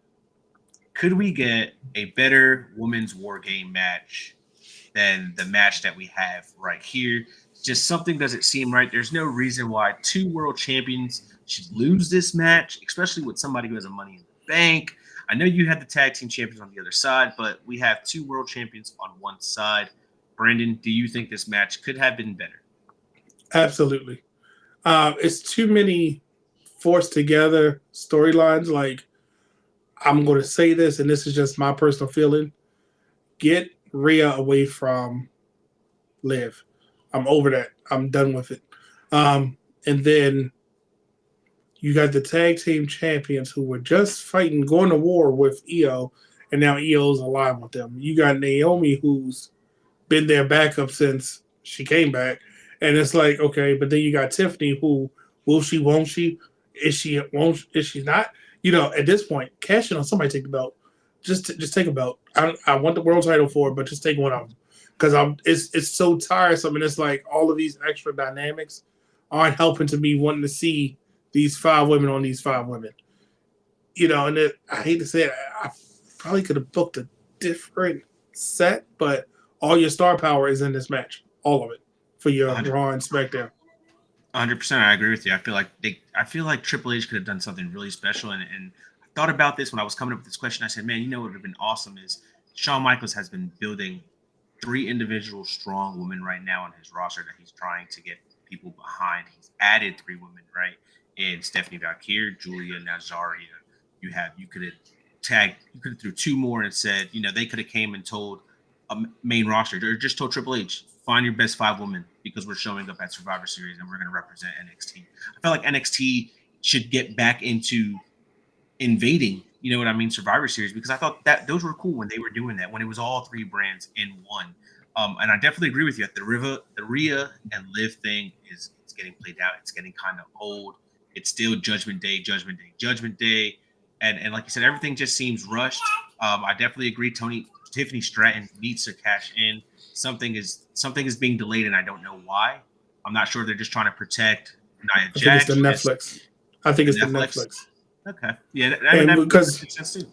could we get a better women's war game match than the match that we have right here? Just something doesn't seem right. There's no reason why two world champions should lose this match, especially with somebody who has a Money in the Bank. I know you had the tag team champions on the other side, but we have two world champions on one side. Brandon, do you think this match could have been better? Absolutely. It's too many forced together storylines. Like, I'm going to say this, and this is just my personal feeling. Get Rhea away from Liv. I'm over that. I'm done with it. And then you got the tag team champions who were just fighting, going to war with Io, and now Io's alive with them. You got Naomi, who's been their backup since she came back. And it's like, okay, but then you got Tiffany, who will she, won't she? Is she, won't, is she not? At this point, cash in on somebody take the belt. Just take a belt. I want the world title for it, but just take one of them. Because it's so tiresome, and it's like all of these extra dynamics aren't helping to me wanting to see these 5 women on these 5 women. And I hate to say it, I probably could have booked a different set, but all your star power is in this match, all of it, for your Raw and SmackDown. 100%, I agree with you. I feel like Triple H could have done something really special, and I thought about this when I was coming up with this question. I said, man, what would have been awesome is Shawn Michaels has been building 3 individual strong women right now on his roster that he's trying to get people behind. He's added 3 women, right? And Stephanie Valkyrie, Julia, Nazaria. You could have threw 2 more and said, they could have came and told a main roster, or just told Triple H, find your best 5 women because we're showing up at Survivor Series and we're going to represent NXT. I feel like NXT should get back into invading, Survivor Series, because I thought that those were cool when they were doing that, when it was all 3 brands in one. And I definitely agree with you. The Rhea and Liv thing is getting played out. It's getting kind of old. it's still Judgment Day, and like you said, everything just seems rushed. I definitely agree. Tiffany Stratton needs to cash in. Something is being delayed, and I don't know why. I'm not sure. They're just trying to protect Nia I think Jax. it's the Netflix. I think it's the Netflix. Okay, yeah, And because makes sense too.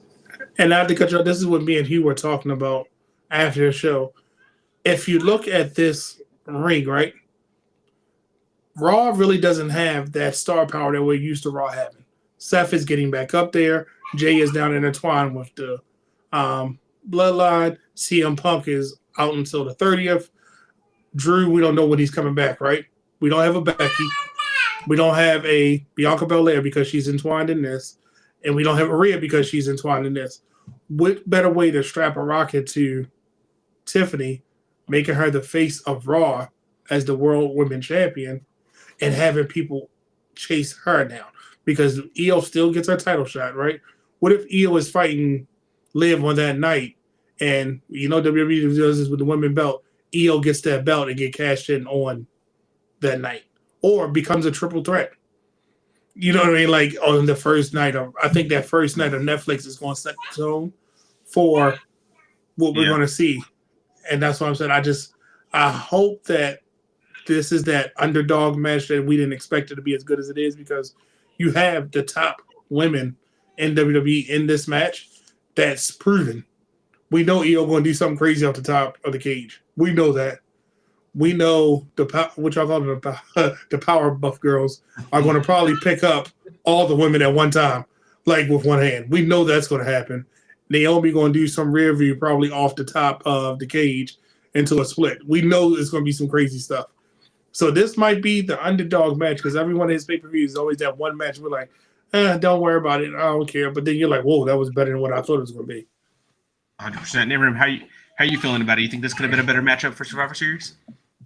and not to cut you off, this is what me and Hugh were talking about after the show. If you look at this ring, right, Raw really doesn't have that star power that we're used to Raw having. Seth is getting back up there. Jay is down intertwined with the Bloodline. CM Punk is out until the 30th. Drew, we don't know when he's coming back, right? We don't have a Becky. We don't have a Bianca Belair because she's entwined in this. And we don't have a Rhea because she's entwined in this. What better way to strap a rocket to Tiffany, making her the face of Raw as the World Women's Champion, and having people chase her down? Because Io still gets her title shot, right? What if Io is fighting Liv on that night, and WWE does this with the women's belt, Io gets that belt and get cashed in on that night, or becomes a triple threat? You know what I mean? Like on the first night of, I think that first night of Netflix is going to set the tone for what we're going to see. And that's what I'm saying. I hope that this is that underdog match that we didn't expect it to be as good as it is, because you have the top women in WWE in this match. That's proven. We know Io going to do something crazy off the top of the cage. We know that. We know what y'all call it, the power buff girls are going to probably pick up all the women at one time, like with one hand. We know that's going to happen. Naomi going to do some rear view probably off the top of the cage into a split. We know it's going to be some crazy stuff. So this might be the underdog match, because every one of his pay-per-views is always that one match we're like, don't worry about it, I don't care. But then you're like, whoa, that was better than what I thought it was going to be. 100%. Nimram, how you feeling about it? You think this could have been a better matchup for Survivor Series?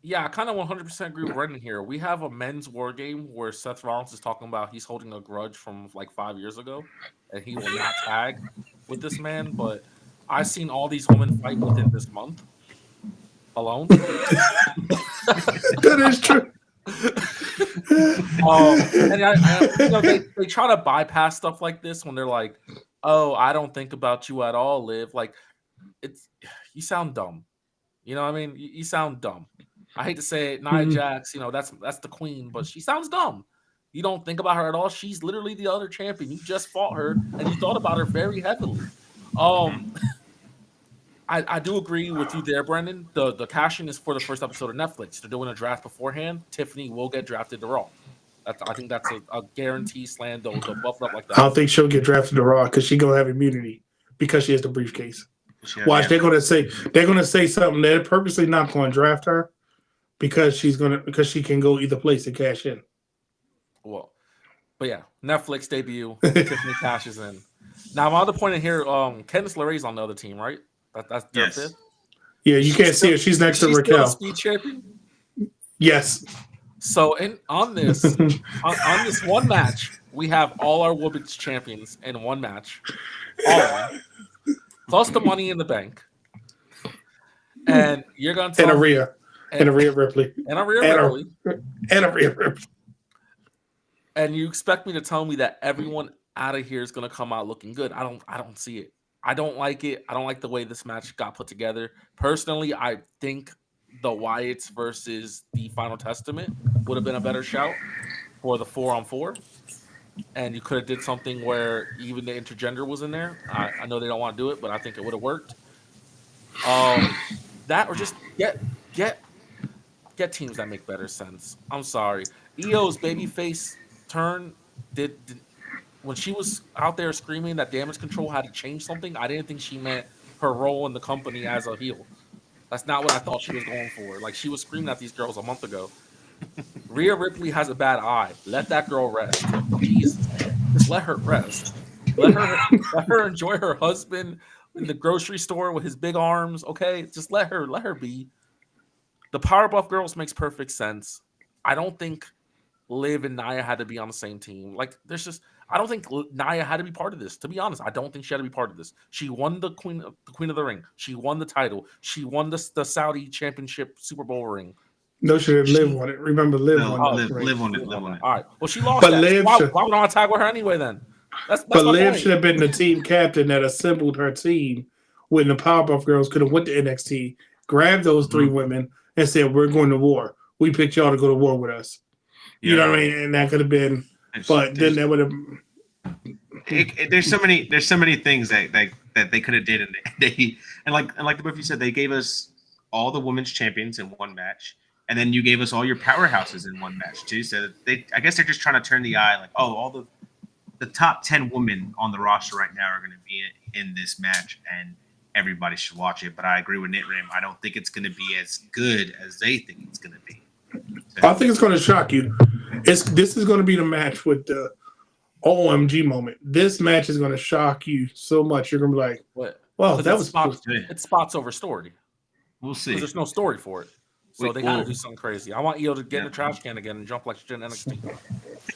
Yeah, I kind of 100% agree with Brendan here. We have a men's war game where Seth Rollins is talking about he's holding a grudge from like 5 years ago, and he will not tag with this man. But I've seen all these women fight within this month alone. That is true. And they try to bypass stuff like this when they're like, "Oh, I don't think about you at all, Liv." Like, you sound dumb. You know what I mean? You sound dumb. I hate to say it, Nia Jax, that's the queen, but she sounds dumb. You don't think about her at all. She's literally the other champion. You just fought her, and you thought about her very heavily. I do agree with you there, Brendan. The cash-in is for the first episode of Netflix. They're doing a draft beforehand. Tiffany will get drafted to Raw. I think that's a guarantee slam. They'll buff it up like that. I don't think she'll get drafted to Raw because she's going to have immunity because she has the briefcase. Watch, they're going to say something. They're purposely not going to draft her because she can go either place and cash in. Well, but yeah, Netflix debut. Tiffany cashes in. Now, my other point in here, Candice LeRae's on the other team, right? That's their fifth. Yeah, you can't see her. She's next to Raquel. Speed champion. Yes. So on this one match, we have all our women's champions in one match, all plus the Money in the Bank, and you're gonna tell and Rhea Ripley, and you expect me to tell me that everyone out of here is gonna come out looking good? I don't see it. I don't like it. I don't like the way this match got put together. Personally, I think the Wyatts versus the Final Testament would have been a better shout for the 4-on-4. And you could have did something where even the intergender was in there. I know they don't want to do it, but I think it would have worked. That or just get teams that make better sense. I'm sorry. Io's babyface turn did when she was out there screaming that Damage Control had to change something. I didn't think she meant her role in the company as a heel. That's not what I thought she was going for. Like, she was screaming at these girls a month ago. Rhea Ripley has a bad eye. Let that girl rest. Jesus. Just let her rest. Let her enjoy her husband in the grocery store with his big arms, okay? Just let her be. The Powerpuff Girls makes perfect sense. I don't think Liv and Nia had to be on the same team. Like, I don't think Nia had to be part of this. To be honest, I don't think she had to be part of this. She won the Queen of the Ring. She won the title. She won the Saudi Championship Super Bowl ring. No, she didn't live on it. Remember, live No, on live, it. live on it. Live on it. All right. Well, she lost But that. Liv Why should- would I tag with her anyway then? That's But my Liv point. should have been the team captain that assembled her team when the Powerpuff Girls could have went to NXT, grabbed those 3 women, and said, "We're going to war. We picked y'all to go to war with us." You know what I mean? And that could have been. But then that would have. There's so many things that they could have did, and like the both you said, they gave us all the women's champions in one match, and then you gave us all your powerhouses in one match too. So I guess they're just trying to turn the eye, like, oh, all the top 10 women on the roster right now are going to be in this match, and everybody should watch it. But I agree with Nitram. I don't think it's going to be as good as they think it's going to be. So, I think it's going to shock you. This is going to be the match with the OMG moment. This match is going to shock you so much. You're going to be like, What? "Well, that was It's spots over story. we'll see. Because there's no story for it. So they got to do something crazy. I want Io to get in the trash can again and jump like she did in NXT.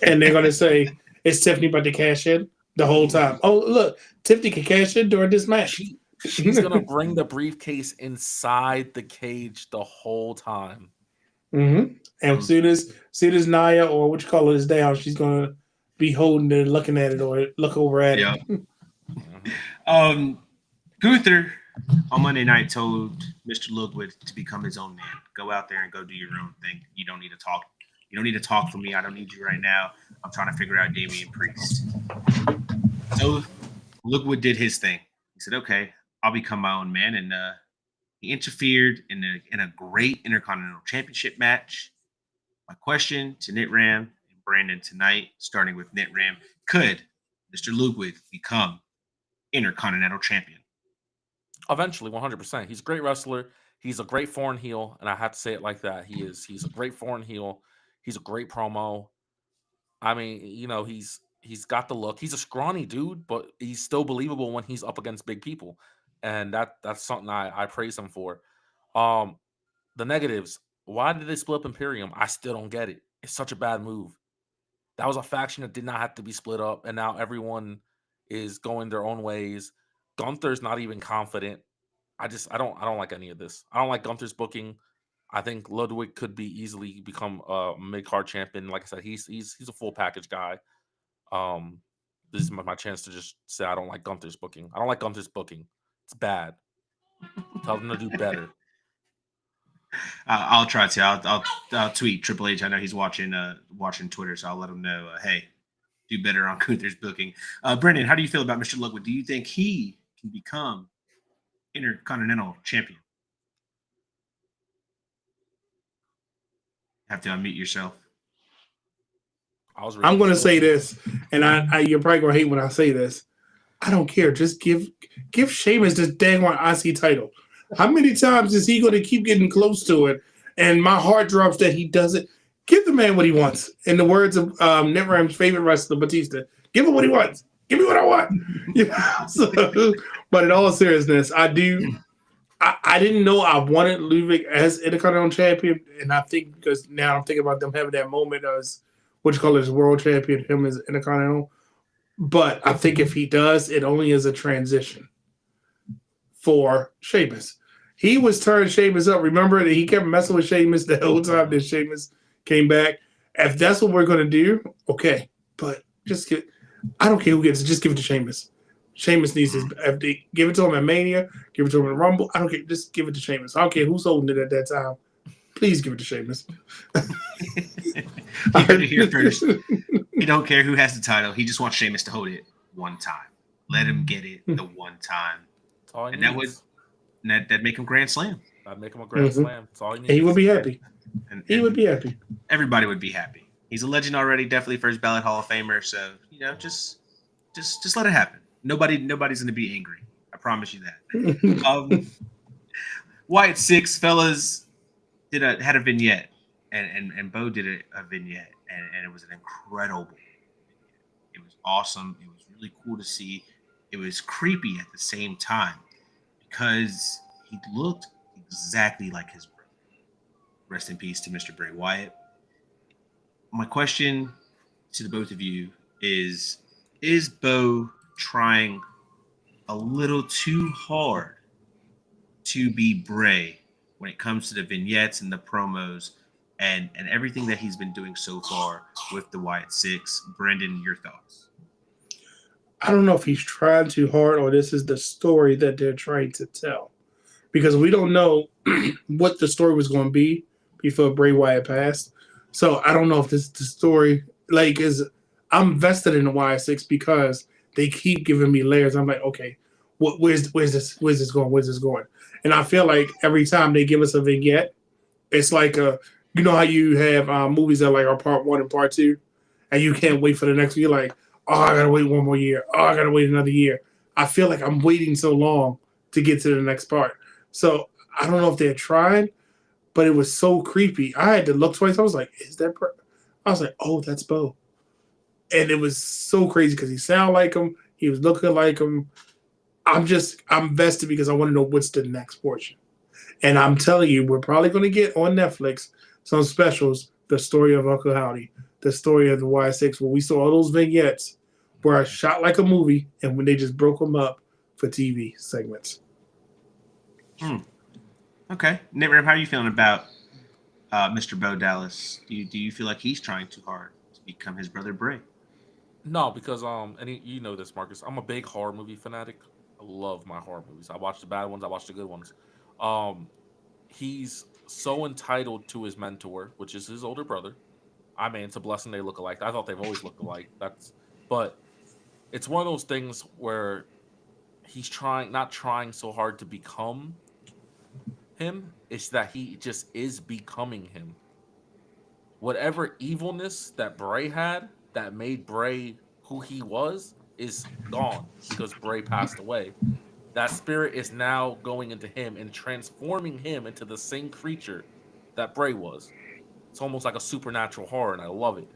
And they're going to say, "Is Tiffany about to cash in the whole time?" Oh, look, Tiffany can cash in during this match. She's going to bring the briefcase inside the cage the whole time. Mm-hmm. And as soon as Nia or what you call it is down, she's going to be holding it, looking at it, or look over at it. Gunther on Monday night told Mr. Ludwig to become his own man. Go out there and go do your own thing. You don't need to talk. You don't need to talk for me. I don't need you right now. I'm trying to figure out Damian Priest. So Ludwig did his thing. He said, "Okay, I'll become my own man," and he interfered in a great Intercontinental Championship match. My question to Nitram and Brandon tonight, starting with Nitram, could Mr. Ludwig become Intercontinental Champion? Eventually, 100%. He's a great wrestler. He's a great foreign heel, and I have to say it like that. He's a great foreign heel. He's a great promo. I mean, he's got the look. He's a scrawny dude, but he's still believable when he's up against big people. And that's something I praise him for. The negatives. Why did they split up Imperium? I still don't get it. It's such a bad move. That was a faction that did not have to be split up, and now everyone is going their own ways. Gunther's not even confident. I don't like any of this. I don't like Gunther's booking. I think Ludwig could be easily become a mid-card champion. Like I said, he's a full package guy. This is my chance to just say I don't like Gunther's booking. I don't like Gunther's booking. It's bad. Tell them to do better. I'll try to. I'll tweet Triple H. I know he's watching Twitter, so I'll let him know. Hey, do better on Gunther's booking. Brendan, how do you feel about Mr. Ludwig? Do you think he can become Intercontinental Champion? Have to unmute yourself. I'm going to say this, and you're probably going to hate when I say this. I don't care. Just give Sheamus this dang one IC title. How many times is he going to keep getting close to it? And my heart drops that he doesn't. Give the man what he wants. In the words of Nitram's favorite wrestler, Batista, give him what he wants. Give me what I want. But in all seriousness, I didn't know I wanted Ludwig as Intercontinental Champion, and I think because now I'm thinking about them having that moment as what you call it, as World Champion, him as Intercontinental. But I think if he does, it only is a transition for Sheamus. He was turning Sheamus up. Remember that he kept messing with Sheamus the whole time that Sheamus came back. If that's what we're going to do, okay. But I don't care who gets it. Just give it to Sheamus. Sheamus needs his. If they give it to him at Mania, give it to him in Rumble. I don't care. Just give it to Sheamus. I don't care who's holding it at that time. Please give it to Sheamus. You heard it here first. He don't care who has the title. He just wants Sheamus to hold it one time. Let him get it the one time. That's all he And needs. that'd make him Grand Slam. That'd make him a grand slam. That's all he needs. He would be happy. And He would be happy. everybody would be happy. He's a legend already, definitely first ballot Hall of Famer. So just let it happen. Nobody's gonna be angry. I promise you that. Wyatt 6 fellas had a vignette, and Bo did a vignette, and it was an incredible. It was awesome. It was really cool to see. It was creepy at the same time because he looked exactly like his brother. Rest in peace to Mr. Bray Wyatt. My question to the both of you is Bo trying a little too hard to be Bray when it comes to the vignettes and the promos and everything that he's been doing so far with the Wyatt Six. Brendan, your thoughts? I don't know if he's trying too hard or this is the story that they're trying to tell. Because we don't know what the story was going to be before Bray Wyatt passed. So I don't know if this the story is I'm vested in the Y6 because they keep giving me layers. I'm like, okay, where's this going? And I feel like every time they give us a vignette, it's like you know how you have movies that like are part 1 and part 2, and you can't wait for the next one. You're like, oh, I gotta wait one more year. Oh, I gotta wait another year. I feel like I'm waiting so long to get to the next part. So I don't know if they're trying, but it was so creepy. I had to look twice. I was like, is that? I was like, oh, that's Bo. And it was so crazy because he sounded like him. He was looking like him. I'm vested because I want to know what's the next portion. And I'm telling you, we're probably going to get on Netflix some specials, the story of Uncle Howdy, the story of the Y6, where we saw all those vignettes were shot like a movie, and when they just broke them up for TV segments. Okay. Nick, how are you feeling about Mr. Bo Dallas? Do you feel like he's trying too hard to become his brother Bray? No, because you know this, Marcus. I'm a big horror movie fanatic. I love my horror movies. I watch the bad ones. I watch the good ones. He's so entitled to his mentor, which is his older brother. I mean, it's a blessing they look alike. I thought they've always looked alike. But it's one of those things where he's not trying so hard to become him. It's that he just is becoming him. Whatever evilness that Bray had that made Bray who he was is gone because Bray passed away. That spirit is now going into him and transforming him into the same creature that Bray was. It's almost like a supernatural horror, and I love it.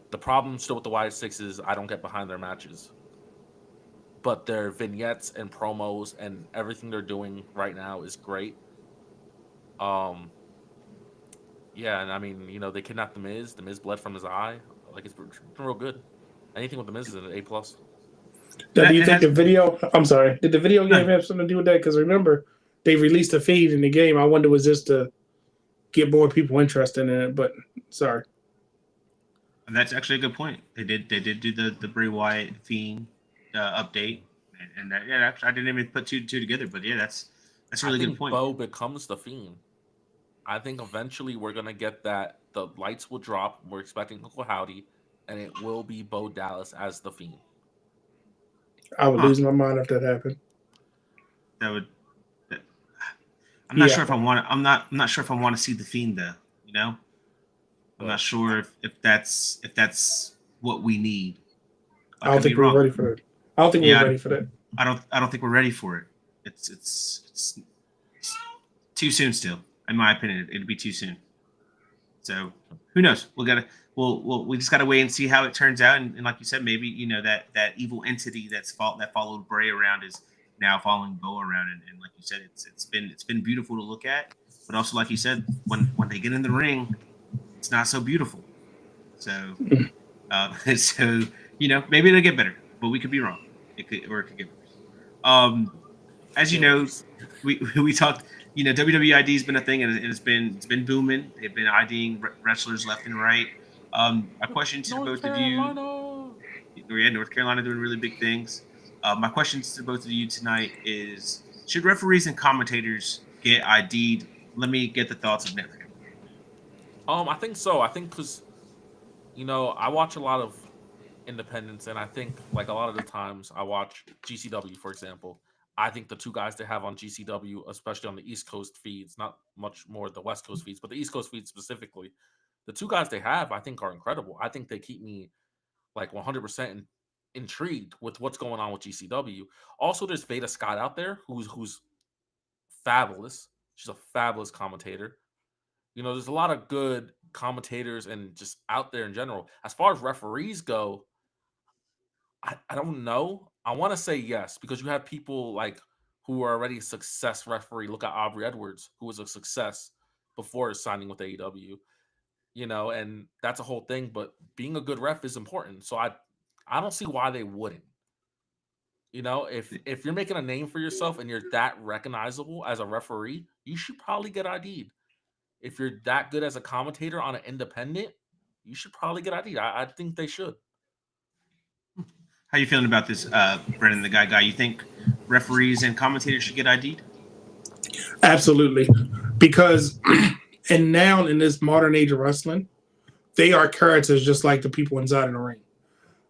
The problem still with the Wyatt Six is I don't get behind their matches. But their vignettes and promos and everything they're doing right now is great. Yeah, and I mean, you know, they kidnapped The Miz. The Miz bled from his eye. Like, it's been real good. Anything with The Miz is an A+. Now, do you think the video? I'm sorry. Did the video game have something to do with that? Because remember, they released a feed in the game. I wonder was this to get more people interested in it? But sorry. That's actually a good point. They did do the Bray Wyatt Fiend update, and that, yeah, I didn't even put two together. But yeah, that's a really good point. Bo becomes the Fiend. I think eventually we're gonna get that. The lights will drop. We're expecting Uncle Howdy, and it will be Bo Dallas as the Fiend. I would lose my mind if that happened. That would. I'm not sure if I want. I'm not sure if I want to see the Fiend though. You know, I'm not sure if that's what we need. I don't think we're ready for that. I don't think we're ready for that. I don't think we're ready for it. It's too soon still. In my opinion, it'd be too soon. So who knows? We just gotta wait and see how it turns out. And like you said, maybe you know that evil entity that followed Bray around is now following Bo around. And like you said, it's been beautiful to look at. But also, like you said, when they get in the ring, it's not so beautiful. So so you know, maybe it'll get better, but we could be wrong. It could get worse. As you know, we talked. You know, WWE ID has been a thing, and it's been booming. They've been IDing wrestlers left and right. My question to both of you, North Carolina doing really big things. My question to both of you tonight is: should referees and commentators get ID'd? Let me get the thoughts of Nick. I think so. I think because, you know, I watch a lot of independents, and I think like a lot of the times I watch GCW, for example. I think the two guys they have on GCW, especially on the East Coast feeds, not much more the West Coast feeds, but the East Coast feeds specifically, the two guys they have, I think, are incredible. I think they keep me like 100% intrigued with what's going on with GCW. Also, there's Veda Scott out there who's fabulous. She's a fabulous commentator. You know, there's a lot of good commentators and just out there in general. As far as referees go, I don't know. I want to say yes, because you have people like who are already a success referee. Look at Aubrey Edwards, who was a success before signing with AEW. You know, and that's a whole thing. But being a good ref is important. So I don't see why they wouldn't. You know, if you're making a name for yourself and you're that recognizable as a referee, you should probably get ID'd. if you're that good as a commentator on an independent, you should probably get ID. I think they should. How you feeling about this, Brendan, the guy? You think referees and commentators should get ID'd? Absolutely, because and now in this modern age of wrestling, they are characters just like the people inside of the ring.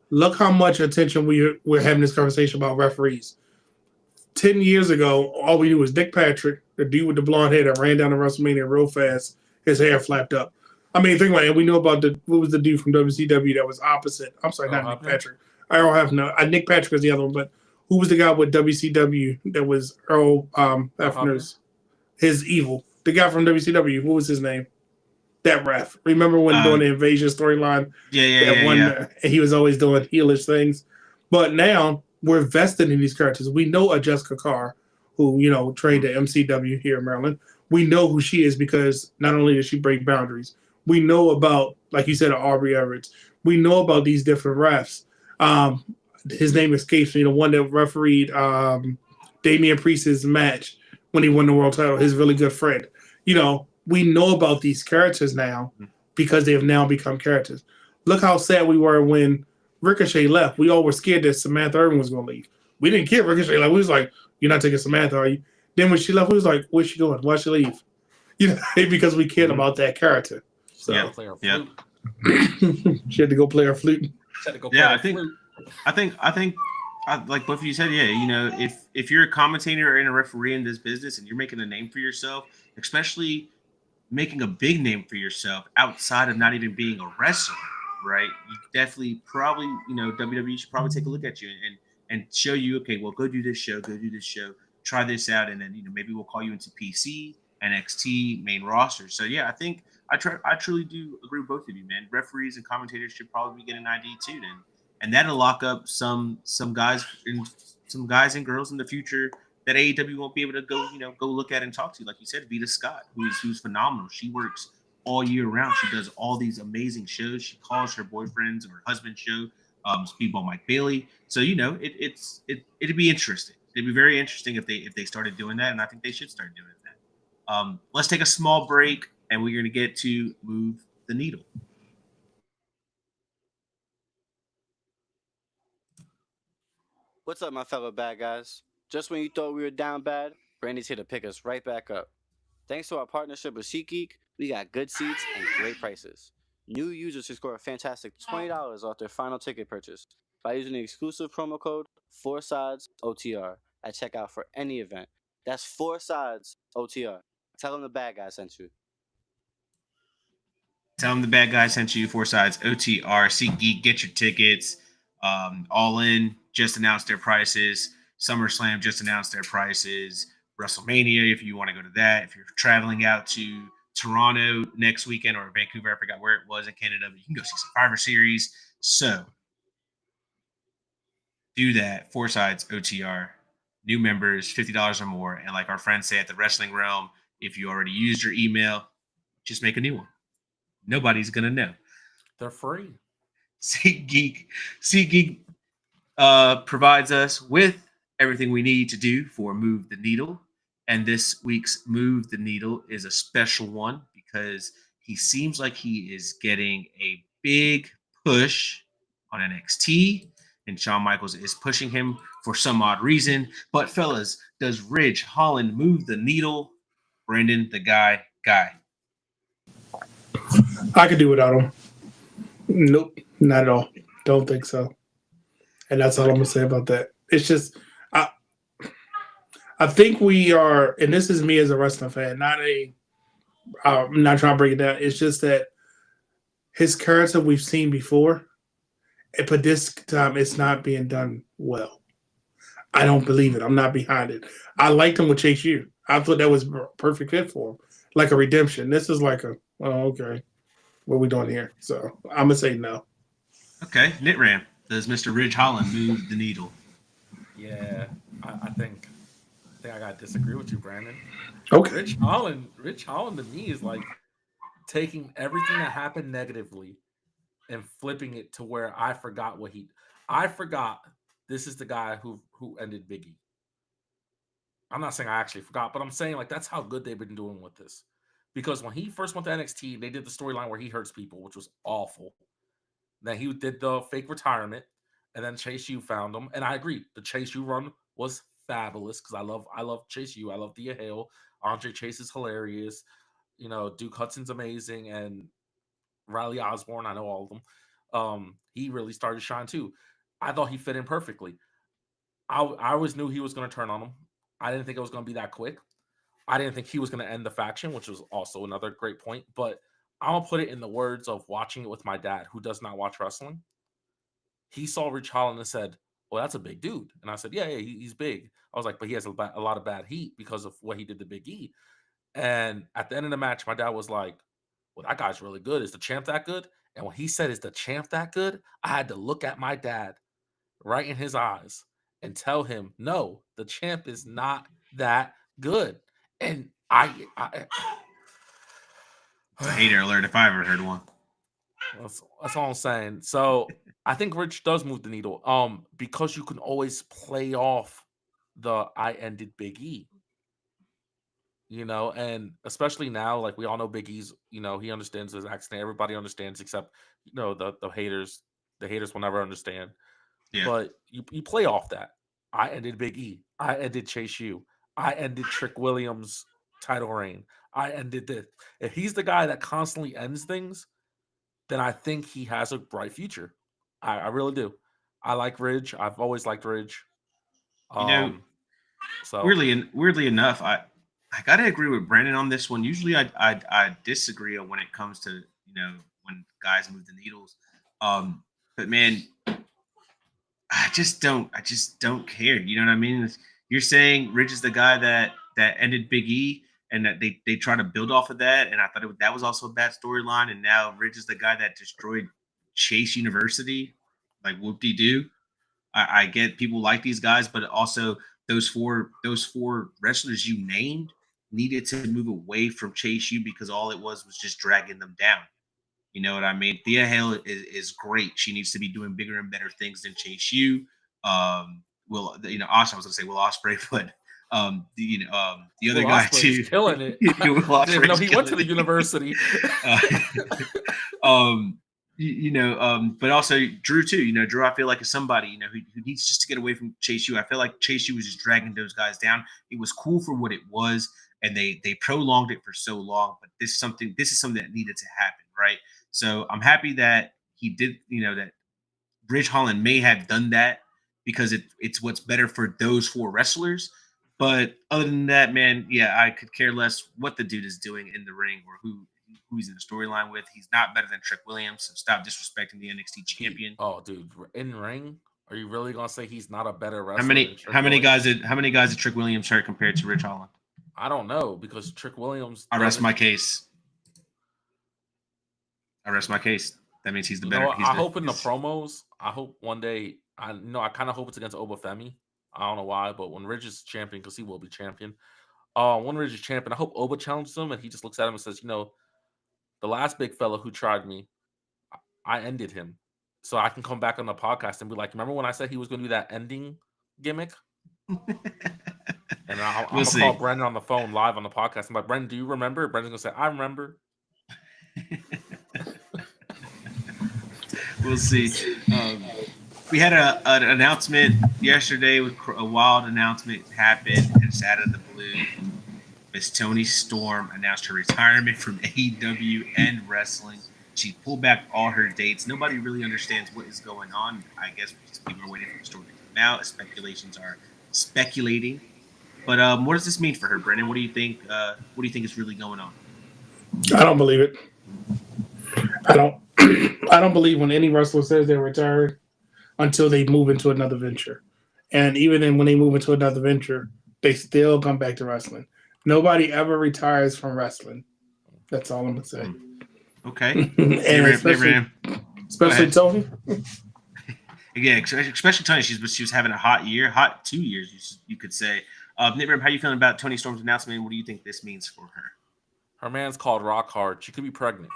Look how much attention we're having this conversation about referees. 10 years ago, all we knew was Nick Patrick, the dude with the blonde hair that ran down to WrestleMania real fast, his hair flapped up. I mean, think about it. We know about what was the dude from WCW that was opposite? I'm sorry, not Nick Patrick. I don't have no. Nick Patrick was the other one, but who was the guy with WCW that was Earl Hefner's, his evil? The guy from WCW, what was his name? That ref. Remember when doing the invasion storyline? Yeah. And he was always doing heelish things. But now we're vested in these characters. We know a Jessica Carr, who, trained at MCW here in Maryland. We know who she is because not only does she break boundaries, we know about, like you said, Aubrey Everett. We know about these different refs. His name escapes me. The one that refereed Damian Priest's match when he won the world title, his really good friend. We know about these characters now because they have now become characters. Look how sad we were when Ricochet left. We all were scared that Samantha Irvin was going to leave. We didn't care Ricochet. Like, we was like, you're not taking Samantha, are you? Then when she left, we was like, where's she going? Why'd she leave? Because we cared about that character. So yeah. She had to go play her flute. I think like both of you said, if you're a commentator and a referee in this business and you're making a name for yourself, especially making a big name for yourself outside of not even being a wrestler, right? You definitely probably, WWE should probably take a look at you and show you, okay, well, go do this show, try this out, and then maybe we'll call you into PC, NXT, main roster. So yeah, I think I truly do agree with both of you, man. Referees and commentators should probably be getting an ID too, then, and that'll lock up some guys and girls in the future that AEW won't be able to go look at and talk to. Like you said, Vita Scott, who's phenomenal. She works all year round. She does all these amazing shows. She calls her boyfriend's or husband's show, Speedball Mike Bailey. So it'd be interesting. It'd be very interesting if they started doing that, and I think they should start doing that. Let's take a small break, and we're going to get to Move the Needle. What's up, my fellow bad guys? Just when you thought we were down bad, Brandy's here to pick us right back up. Thanks to our partnership with SeatGeek, we got good seats and great prices. New users should score a fantastic $20 off their final ticket purchase by using the exclusive promo code 4SIDESOTR at checkout for any event. That's 4SIDESOTR. Tell them the bad guy sent you. Tell them the bad guy sent you. 4SIDESOTR. SeatGeek, get your tickets. All In just announced their prices. SummerSlam just announced their prices. WrestleMania, if you want to go to that. If you're traveling out to Toronto next weekend or Vancouver, I forgot where it was in Canada, but you can go see Survivor Series. So do that. 4SIDESOTR. New members, $50 or more. And like our friends say at the Wrestling Realm, if you already used your email, just make a new one. Nobody's going to know. They're free. SeatGeek provides us with everything we need to do for Move the Needle. And this week's Move the Needle is a special one because he seems like he is getting a big push on NXT, and Shawn Michaels is pushing him for some odd reason. But fellas, does Ridge Holland move the needle? Brandon, the guy. I could do without him. Nope, not at all. Don't think so. And that's all I'm going to say about that. It's just, I think we are, and this is me as a wrestling fan, I'm not trying to break it down. It's just that his character we've seen before, but this time it's not being done well. I don't believe it. I'm not behind it. I liked him with Chase U. I thought that was a perfect fit for him. Like a redemption. This is like okay, what are we doing here? So I'm going to say no. Okay, Nitram, does Mr. Ridge Holland move the needle? Yeah, I think I gotta disagree with you, Brandon. Okay. Ridge Holland to me is like taking everything that happened negatively and flipping it to where I forgot this is the guy who ended Biggie. I'm not saying I actually forgot, but I'm saying like that's how good they've been doing with this. Because when he first went to NXT, they did the storyline where he hurts people, which was awful. Then he did the fake retirement, and then Chase U found him. And I agree, the Chase U run was fabulous because I love Chase U. I love Thea Hale. Andre Chase is hilarious. You know, Duke Hudson's amazing, and Riley Osborne, I know all of them. He really started to shine too. I thought he fit in perfectly. I always knew he was going to turn on him. I didn't think it was going to be that quick. I didn't think he was going to end the faction, which was also another great point. But I'm going to put it in the words of watching it with my dad, who does not watch wrestling. He saw Rich Holland and said, well, that's a big dude. And I said, yeah, he's big. I was like, but he has a lot of bad heat because of what he did to Big E. And at the end of the match, my dad was like, well, that guy's really good. Is the champ that good? And when he said, is the champ that good? I had to look at my dad right in his eyes and tell him, no, the champ is not that good. And Hater alert if I ever heard one. That's all I'm saying. So I think Rich does move the needle. Because you can always play off the I ended Big E. You know, and especially now, like we all know Big E's, you know, he understands his accident. Everybody understands except, you know, the haters. The haters will never understand. Yeah. But you play off that. I ended Big E. I ended Chase U. I ended Trick Williams' title reign. I ended this. If he's the guy that constantly ends things, then I think he has a bright future. I really do. I like Ridge. I've always liked Ridge. You know, so weirdly enough, I gotta agree with Brandon on this one. Usually, I disagree when it comes to, you know, when guys move the needles. But man, I just don't care. You know what I mean? You're saying Ridge is the guy that ended Big E, and that they try to build off of that. And I thought that was also a bad storyline. And now Ridge is the guy that destroyed Chase University. Like whoop-de-doo. I get people like these guys, but also those four wrestlers you named needed to move away from Chase U because all it was just dragging them down. You know what I mean? Thea Hale is great. She needs to be doing bigger and better things than Chase U. Austin, I was gonna say Will Ospreay, but the other Will guy Ospreay's too, killing it. I didn't know he went to the university. But also Drew too. You know, Drew, I feel like is somebody, you know, who needs just to get away from Chase U. I feel like Chase U was just dragging those guys down. It was cool for what it was, and they prolonged it for so long. But this is something that needed to happen, right? So I'm happy that he did. You know, that Ridge Holland may have done that because it's what's better for those four wrestlers. But other than that, man, yeah, I could care less what the dude is doing in the ring or who he's in the storyline with. He's not better than Trick Williams, so stop disrespecting the NXT champion. Oh, dude, in ring, are you really gonna say he's not a better wrestler? How many guys did Trick Williams hurt compared to Ridge Holland? I don't know because Trick Williams. I rest my case. That means he's the better. I hope in the promos. I hope one day. I kind of hope it's against Obafemi. I don't know why, but when Ridge is champion, because he will be champion. When Ridge is champion, I hope Oba challenges him and he just looks at him and says, you know, the last big fella who tried me, I ended him. So I can come back on the podcast and be like, remember when I said he was going to do that ending gimmick? And I'm going to call Brendan on the phone live on the podcast. I'm like, Brendan, do you remember? Brendan's going to say, I remember. We'll see. We had an announcement yesterday. A wild announcement happened. It's out of the blue. Miss Toni Storm announced her retirement from AEW and wrestling. She pulled back all her dates. Nobody really understands what is going on. I guess people are waiting for the story to come out. Speculations are speculating. But what does this mean for her, Brendan? What do you think? What do you think is really going on? I don't believe it. I don't believe when any wrestler says they're retired until they move into another venture. And even then, when they move into another venture, they still come back to wrestling. Nobody ever retires from wrestling. That's all I'm going to say. Okay. And especially Toni. Yeah, especially Toni. She was having a hot 2 years, you could say. Nick, how are you feeling about Toni Storm's announcement? What do you think this means for her? Her man's called Rock Hard. She could be pregnant.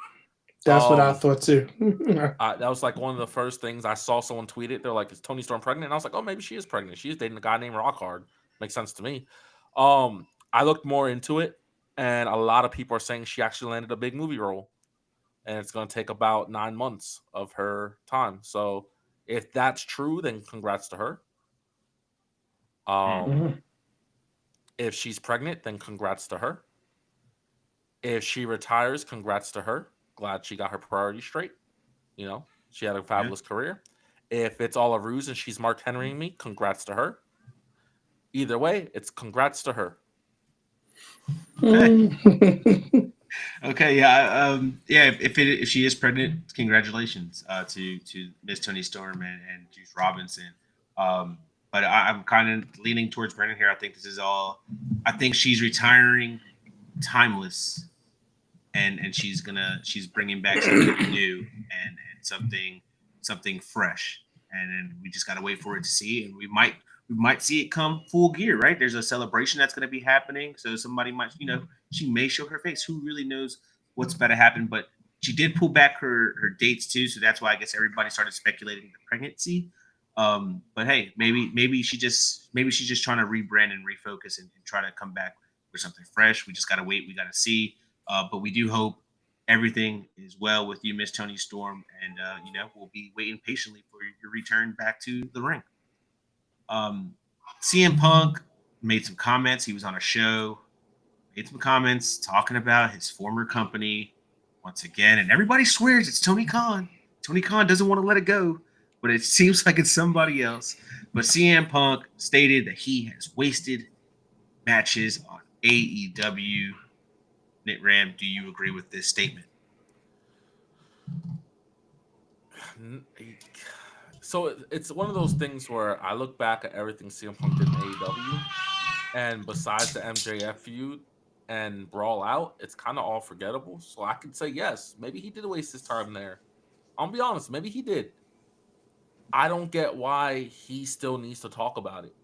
That's what I thought too. That was like one of the first things I saw someone tweet it. They're like, "Is Toni Storm pregnant?" And I was like, "Oh, maybe she is pregnant. She is dating a guy named Rock Hard." Makes sense to me. I looked more into it. And a lot of people are saying she actually landed a big movie role. And it's going to take about 9 months of her time. So if that's true, then congrats to her. If she's pregnant, then congrats to her. If she retires, congrats to her. Glad she got her priorities straight. You know, she had a fabulous career. If it's all a ruse and she's Mark Henrying me, congrats to her. Either way, it's congrats to her. Okay, yeah, If she is pregnant, congratulations to Miss Toni Storm and Juice Robinson. But I'm kind of leaning towards Brandon here. I think this is all. I think she's retiring timeless, and she's bringing back something new and something fresh, and then we just gotta wait for it to see, and we might see it come full gear, right? There's a celebration that's going to be happening. So somebody might, she may show her face. Who really knows what's about to happen? But she did pull back her dates too. So that's why I guess everybody started speculating the pregnancy. But hey, maybe she's just trying to rebrand and refocus and try to come back with something fresh. We just got to wait. We got to see. But we do hope everything is well with you, Miss Toni Storm. And, we'll be waiting patiently for your return back to the ring. CM Punk made some comments. He was on a show, made some comments talking about his former company once again, and everybody swears it's Tony Khan. Tony Khan doesn't want to let it go, but it seems like it's somebody else. But CM Punk stated that he has wasted matches on AEW. Nitram, do you agree with this statement? So it's one of those things where I look back at everything CM Punk did in AEW, and besides the MJF feud and Brawl Out, it's kind of all forgettable. So I could say yes, maybe he did waste his time there. I'll be honest, maybe he did. I don't get why he still needs to talk about it.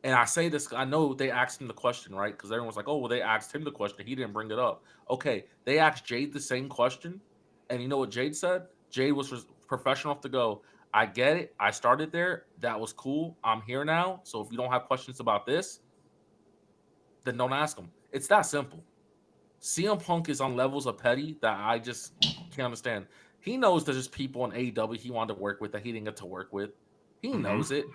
And I say this, I know they asked him the question, right? Because everyone's like, oh, well, they asked him the question. He didn't bring it up. Okay, they asked Jade the same question. And you know what Jade said? Jade was professional enough to go, I get it. I started there. That was cool. I'm here now. So if you don't have questions about this, then don't ask them. It's that simple. CM Punk is on levels of petty that I just can't understand. He knows there's people in AEW he wanted to work with that he didn't get to work with. He knows it.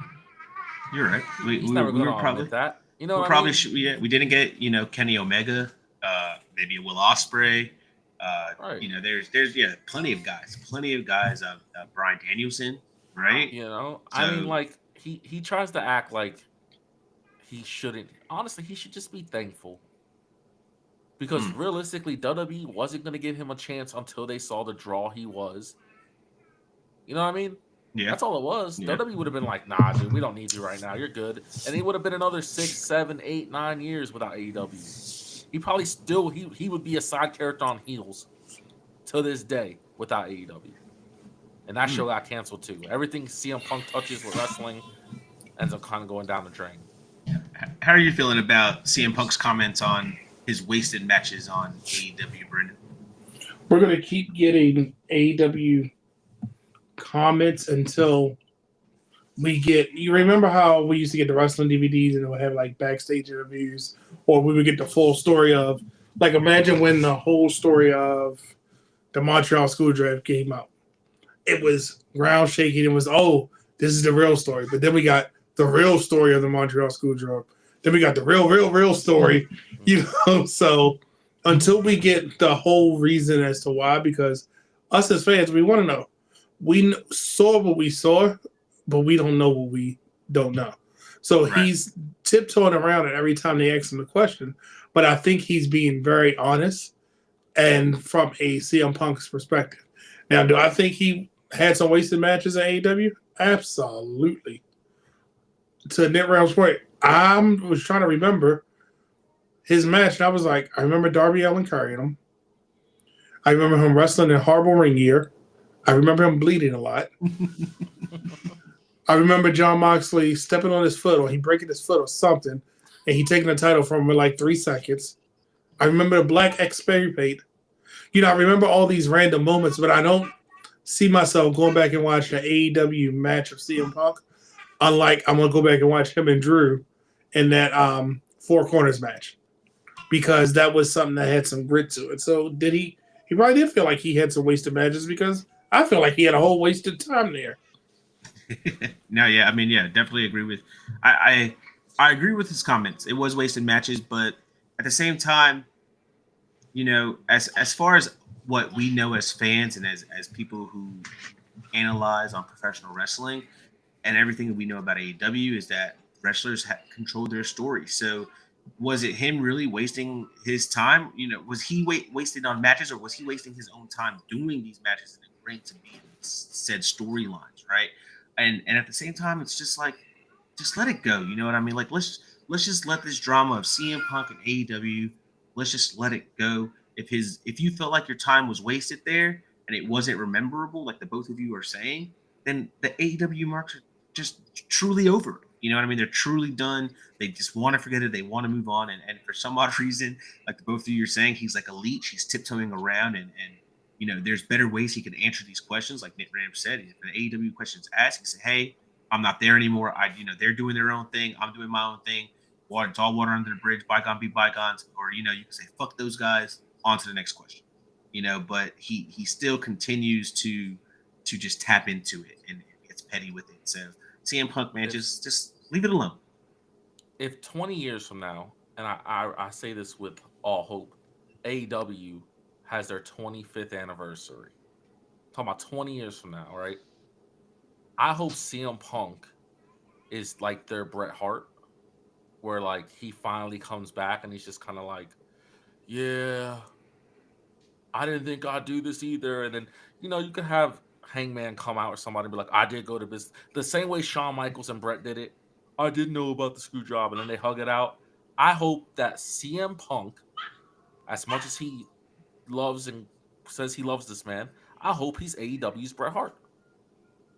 You're right. He's never going to admit that. You know, we didn't get Kenny Omega, maybe a Will Ospreay. Right. There's plenty of guys. Bryan Danielson, right? I mean, like he tries to act like he shouldn't. Honestly, he should just be thankful because realistically, WWE wasn't going to give him a chance until they saw the draw he was. You know what I mean? Yeah, that's all it was. Yeah. WWE would have been like, "Nah, dude, we don't need you right now. You're good," and he would have been another 6, 7, 8, 9 years without AEW. He probably still he would be a side character on heels to this day without AEW. And that show got canceled too. Everything CM Punk touches with wrestling ends up kind of going down the drain. How are you feeling about CM Punk's comments on his wasted matches on AEW, Brendan? We're going to keep getting AEW comments until we get. You remember how we used to get the wrestling DVDs and it would have like backstage interviews, or we would get the full story of, like, imagine when the whole story of the Montreal School Draft came out. It was ground shaking. It was, oh, this is the real story. But then we got the real story of the Montreal School Draft. Then we got the real story. So until we get the whole reason as to why, because us as fans, we want to know. We saw what we saw, but we don't know what we don't know. So he's tiptoeing around it every time they ask him a question. But I think he's being very honest and from a CM Punk's perspective. Now, do I think he had some wasted matches at AEW? Absolutely. To Nick Ram's point, I was trying to remember his match, and I was like, I remember Darby Allin carrying him. I remember him wrestling in horrible ring gear. I remember him bleeding a lot. I remember Jon Moxley stepping on his foot, or he breaking his foot or something, and he taking the title from him in like 3 seconds. I remember the black X-Paripate. I remember all these random moments, but I don't see myself going back and watching an AEW match of CM Punk. Unlike I'm going to go back and watch him and Drew in that Four Corners match. because that was something that had some grit to it. So did he? He probably did feel like he had some wasted matches because I feel like he had a whole wasted time there. No, yeah, I mean, yeah, definitely agree with. I agree with his comments. It was wasted matches, but at the same time, as far as what we know as fans and as people who analyze on professional wrestling and everything that we know about AEW is that wrestlers control their story. So was it him really wasting his time? Was he wasted on matches, or was he wasting his own time doing these matches in the ring to be in said storylines, right? And at the same time, it's just like, just let it go. You know what I mean? Like let's just let this drama of CM Punk and AEW, let's just let it go. If you felt like your time was wasted there and it wasn't rememberable, like the both of you are saying, then the AEW marks are just truly over. You know what I mean? They're truly done. They just want to forget it. They want to move on. And for some odd reason, like the both of you are saying, he's like a leech. He's tiptoeing around and there's better ways he can answer these questions. Like Nick Ram said, if an AEW question is asked, he say, hey, I'm not there anymore. They're doing their own thing. I'm doing my own thing. It's all water under the bridge. Bygone be bygones. Or, you can say, fuck those guys. On to the next question. But he still continues to just tap into it and gets petty with it. So CM Punk, man, just leave it alone. If 20 years from now, and I say this with all hope, AEW has their 25th anniversary. I'm talking about 20 years from now, right? I hope CM Punk is like their Bret Hart, where like he finally comes back and he's just kind of like, yeah, I didn't think I'd do this either. And then, you could have Hangman come out or somebody be like, I did go to business. The same way Shawn Michaels and Bret did it. I didn't know about the screw job. And then they hug it out. I hope that CM Punk, as much as he loves and says he loves this man, I hope he's AEW's Bret Hart.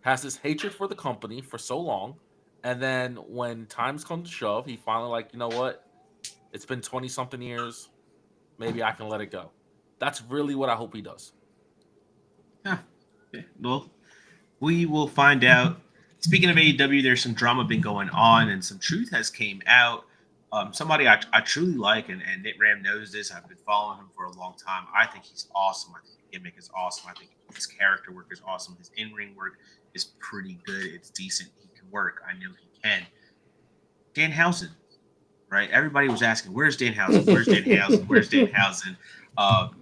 Has this hatred for the company for so long. And then when times come to shove, he finally like, you know what? It's been 20-something years. Maybe I can let it go. That's really what I hope he does. Yeah. Well, we will find out. Speaking of AEW, there's some drama been going on and some truth has came out. Somebody I truly like, and Nick Ram knows this. I've been following him for a long time. I think he's awesome. I think the gimmick is awesome. I think his character work is awesome. His in-ring work is pretty good. It's decent. He can work. I know he can. Danhausen, right? Everybody was asking, where's Danhausen? Where's Danhausen? Where's Danhausen?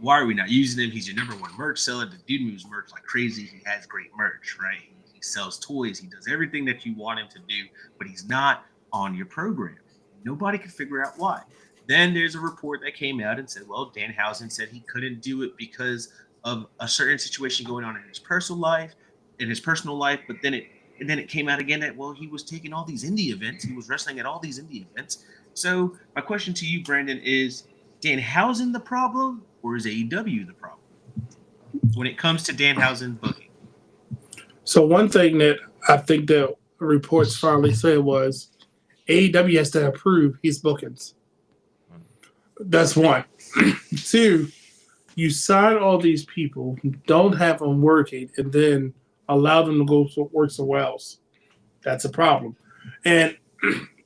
Why are we not using him? He's your number one merch seller. The dude moves merch like crazy. He has great merch, right? He sells toys. He does everything that you want him to do, but he's not on your program. Nobody could figure out why. Then there's a report that came out and said, well, Danhausen said he couldn't do it because of a certain situation going on in his personal life, but then it came out again that, well, he was taking all these indie events. He was wrestling at all these indie events. So my question to you, Brandon, is Danhausen the problem or is AEW the problem when it comes to Danhausen booking? So one thing that I think the reports finally said was AEW has to approve his bookings. That's one. Two, you sign all these people, don't have them working, and then allow them to go work somewhere else. That's a problem. And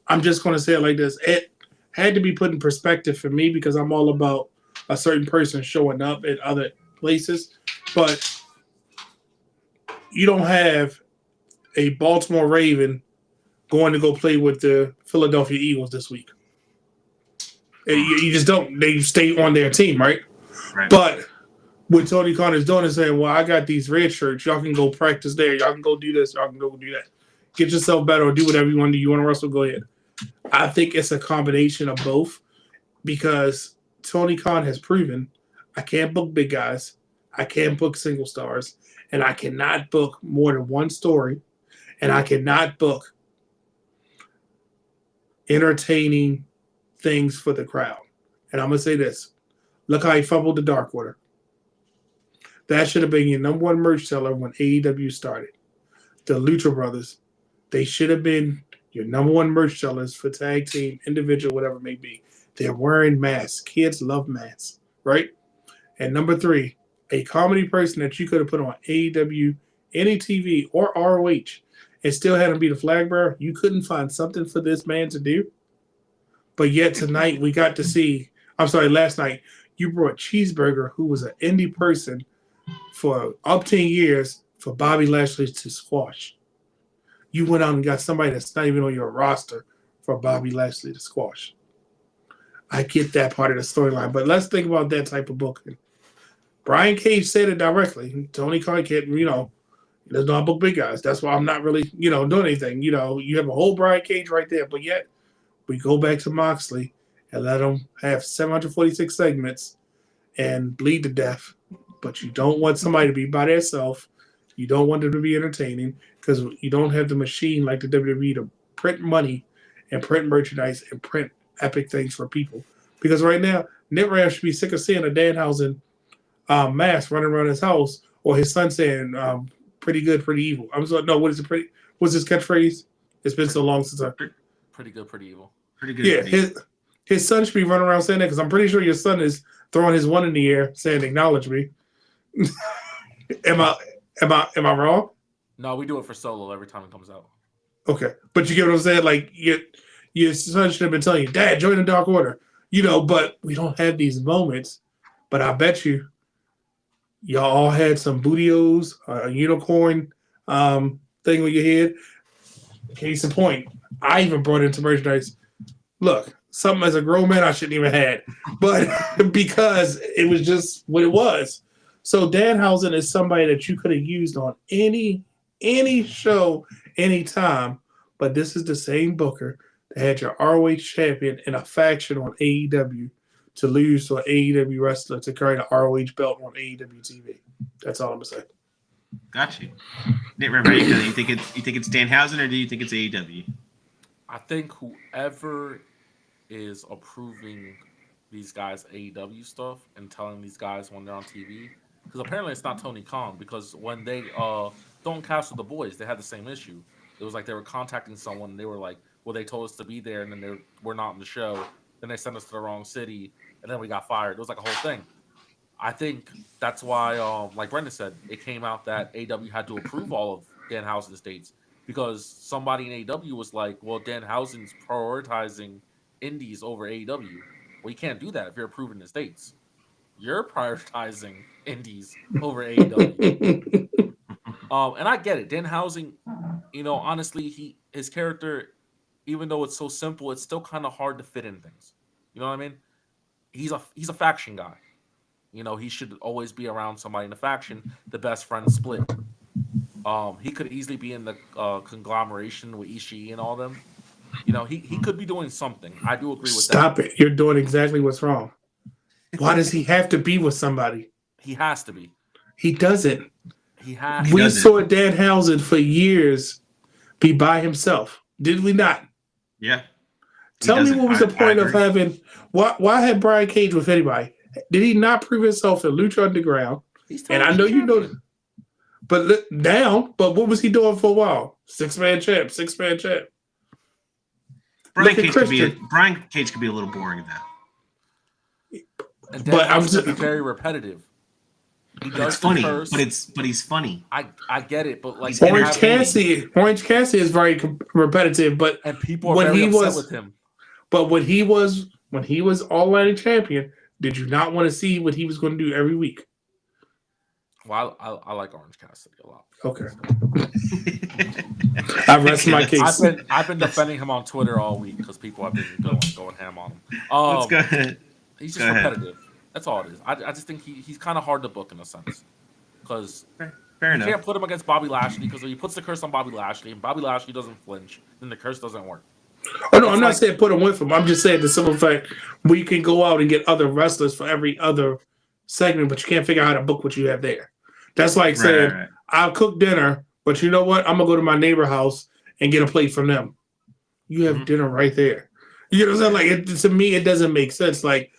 I'm just going to say it like this. It had to be put in perspective for me because I'm all about a certain person showing up at other places. But you don't have a Baltimore Raven going to go play with the Philadelphia Eagles this week. You just don't. They stay on their team, right? But what Tony Khan is doing is saying, well, I got these red shirts. Y'all can go practice there. Y'all can go do this. Y'all can go do that. Get yourself better or do whatever you want to do. You want to wrestle, go ahead. I think it's a combination of both because Tony Khan has proven I can't book big guys. I can't book single stars. And I cannot book more than one story. And I cannot book entertaining things for the crowd. And I'm going to say this. Look how he fumbled the Dark Order. That should have been your number one merch seller when AEW started. The Lucha Brothers, they should have been your number one merch sellers for tag team, individual, whatever it may be. They're wearing masks. Kids love masks, right? And number three, a comedy person that you could have put on AEW, any TV, or ROH and still had him be the flag bearer. You couldn't find something for this man to do. But yet tonight we got to see I'm sorry, last night, you brought Cheeseburger, who was an indie person for up 10 years, for Bobby Lashley to squash. You went out and got somebody that's not even on your roster for Bobby Lashley to squash. I get that part of the storyline, but let's think about that type of booking. Brian Cage said it directly. Tony Khan can't, he does not book big guys. That's why I'm not really, doing anything. You have a whole Brian Cage right there, but yet we go back to Moxley and let him have 746 segments and bleed to death. But you don't want somebody to be by themselves. You don't want them to be entertaining because you don't have the machine like the WWE to print money and print merchandise and print epic things for people. Because right now, Nick Ram should be sick of seeing a Danhausen mask running around his house, or his son saying, "Pretty good, pretty evil." I'm sorry, no. What is it? What's his catchphrase? It's been so long since I. Pretty good, pretty evil. Pretty good. Yeah, his son should be running around saying that because I'm pretty sure your son is throwing his one in the air, saying "Acknowledge me." Am I wrong? No, we do it for Solo every time it comes out. Okay, but you get what I'm saying? Like your son should have been telling you, "Dad, join the Dark Order." But we don't have these moments. But I bet you. Y'all all had some bootios, a unicorn thing on your head. Case in point, I even brought into merchandise. Look, something as a grown man I shouldn't even had, but because it was just what it was. So Danhausen is somebody that you could have used on any show, anytime. But this is the same booker that had your ROH champion in a faction on AEW. To lose to an AEW wrestler to carry the ROH belt on AEW TV. That's all I'm gonna say. Got you. Nick, how you feeling? You think it's Danhausen or do you think it's AEW? I think whoever is approving these guys AEW stuff and telling these guys when they're on TV, because apparently it's not Tony Khan. Because when they don't cast with the boys, they had the same issue. It was like they were contacting someone and they were like, "Well, they told us to be there, and then we're not in the show." Then they sent us to the wrong city, and then we got fired. It was like a whole thing. I think that's why, like Brendan said, it came out that AEW had to approve all of Danhausen's dates because somebody in AEW was like, well, Danhausen's prioritizing indies over AEW. Well, you can't do that if you're approving his dates. You're prioritizing indies over AEW. And I get it. Danhausen, honestly, his character, even though it's so simple, it's still kind of hard to fit in things. You know what I mean? He's a faction guy. He should always be around somebody in the faction. The best friend split. He could easily be in the conglomeration with Ishii and all them. He could be doing something. I do agree with that. Stop it. You're doing exactly what's wrong. Why does he have to be with somebody? He has to be. He doesn't. We saw Danhausen for years be by himself. Did we not? Yeah. Tell me what was the point of having... Why had Brian Cage with anybody? Did he not prove himself at Lucha Underground? And I know you know... But what was he doing for a while? Six-man champ. Brian Cage could be a little boring though. But I'm just very repetitive. It's funny, but he's funny. I get it, but like Orange Cassidy is very repetitive, and people are very upset with him. But when he was All Atlantic champion, did you not want to see what he was going to do every week? Well, I like Orange Cassidy a lot. Okay. I rest my case. I've been defending him on Twitter all week because people have been going ham on him. Let's go ahead. He's just repetitive. That's all it is. I just think he's kind of hard to book in a sense because you can't put him against Bobby Lashley because when he puts the curse on Bobby Lashley and Bobby Lashley doesn't flinch, then the curse doesn't work. Oh no, I'm not saying put him with him. I'm just saying the simple fact we can go out and get other wrestlers for every other segment, but you can't figure out how to book what you have there. That's like saying I'll cook dinner, but you know what? I'm gonna go to my neighbor's house and get a plate from them. You have dinner right there. You know what I'm saying? Like to me, it doesn't make sense. Like,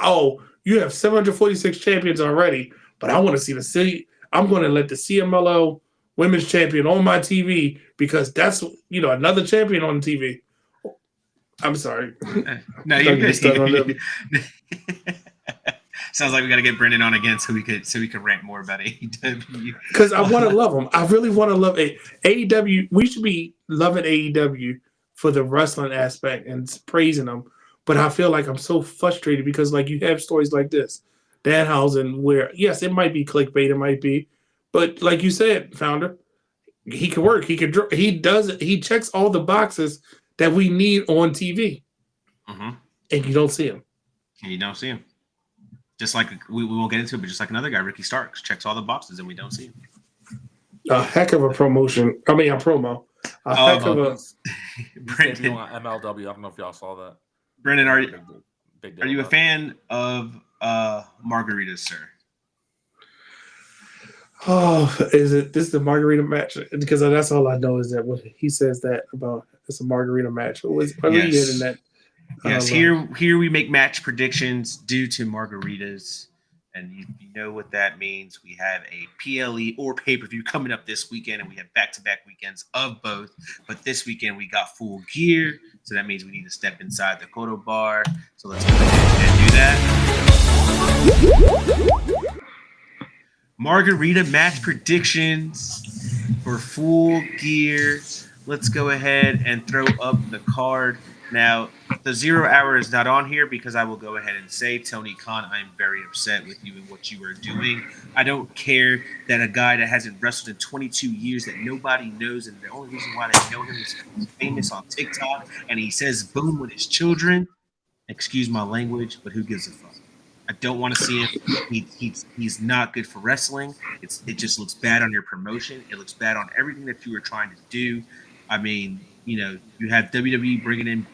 oh, you have 746 champions already, but I want to see the city. I'm going to let the CMLL women's champion on my TV because that's another champion on TV. I'm sorry. No, you're good. Sounds like we got to get Brendan on again so we could rant more about AEW. Because I want to love them. I really want to love AEW. We should be loving AEW for the wrestling aspect and praising them. But I feel like I'm so frustrated because like you have stories like this, Danhausen, where yes, it might be clickbait, it might be, but like you said, founder, he can work. He does it. He checks all the boxes that we need on TV, and you don't see him. And you don't see him. Just like we won't get into it, but just like another guy, Ricky Starks, checks all the boxes and we don't see him. A heck of a promotion. I mean, a promo. A heck of a. Brendan on MLW. I don't know if y'all saw that. Brendan, are you a fan of Margarita, sir? Oh, is it this is the Margarita match? Because that's all I know is that what he says that about it's a Margarita match. Yes. In that? Yes, here we make match predictions due to margaritas, and you know what that means. We have a PLE or pay-per-view coming up this weekend, and we have back-to-back weekends of both. But this weekend we got Full Gear, so that means we need to step inside the Koto Bar. So let's go ahead and do that. Margarita match predictions for Full Gear. Let's go ahead and throw up the card. Now, the 0 hour is not on here because I will go ahead and say, Tony Khan, I'm very upset with you and what you are doing. I don't care that a guy that hasn't wrestled in 22 years that nobody knows, and the only reason why they know him is he's famous on TikTok and he says boom with his children. Excuse my language, but who gives a fuck? I don't want to see him. He's not good for wrestling. It just looks bad on your promotion. It looks bad on everything that you were trying to do. I mean, you know, you have WWE bringing in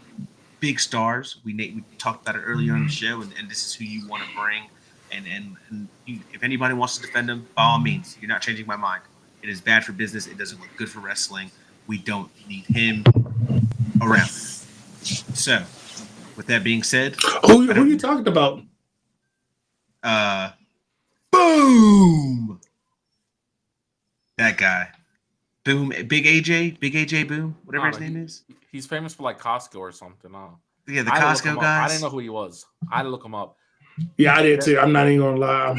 big stars. We talked about it earlier on the show, and this is who you want to bring. And if anybody wants to defend him, by all means, you're not changing my mind. It is bad for business. It doesn't look good for wrestling. We don't need him around. So, with that being said, who are you talking about? Boom. That guy. Boom, Big AJ Boom, whatever his name is. He's famous for like Costco or something. Yeah, the Costco guys. I didn't know who he was. I had to look him up. Yeah, I did too. I'm not even gonna lie.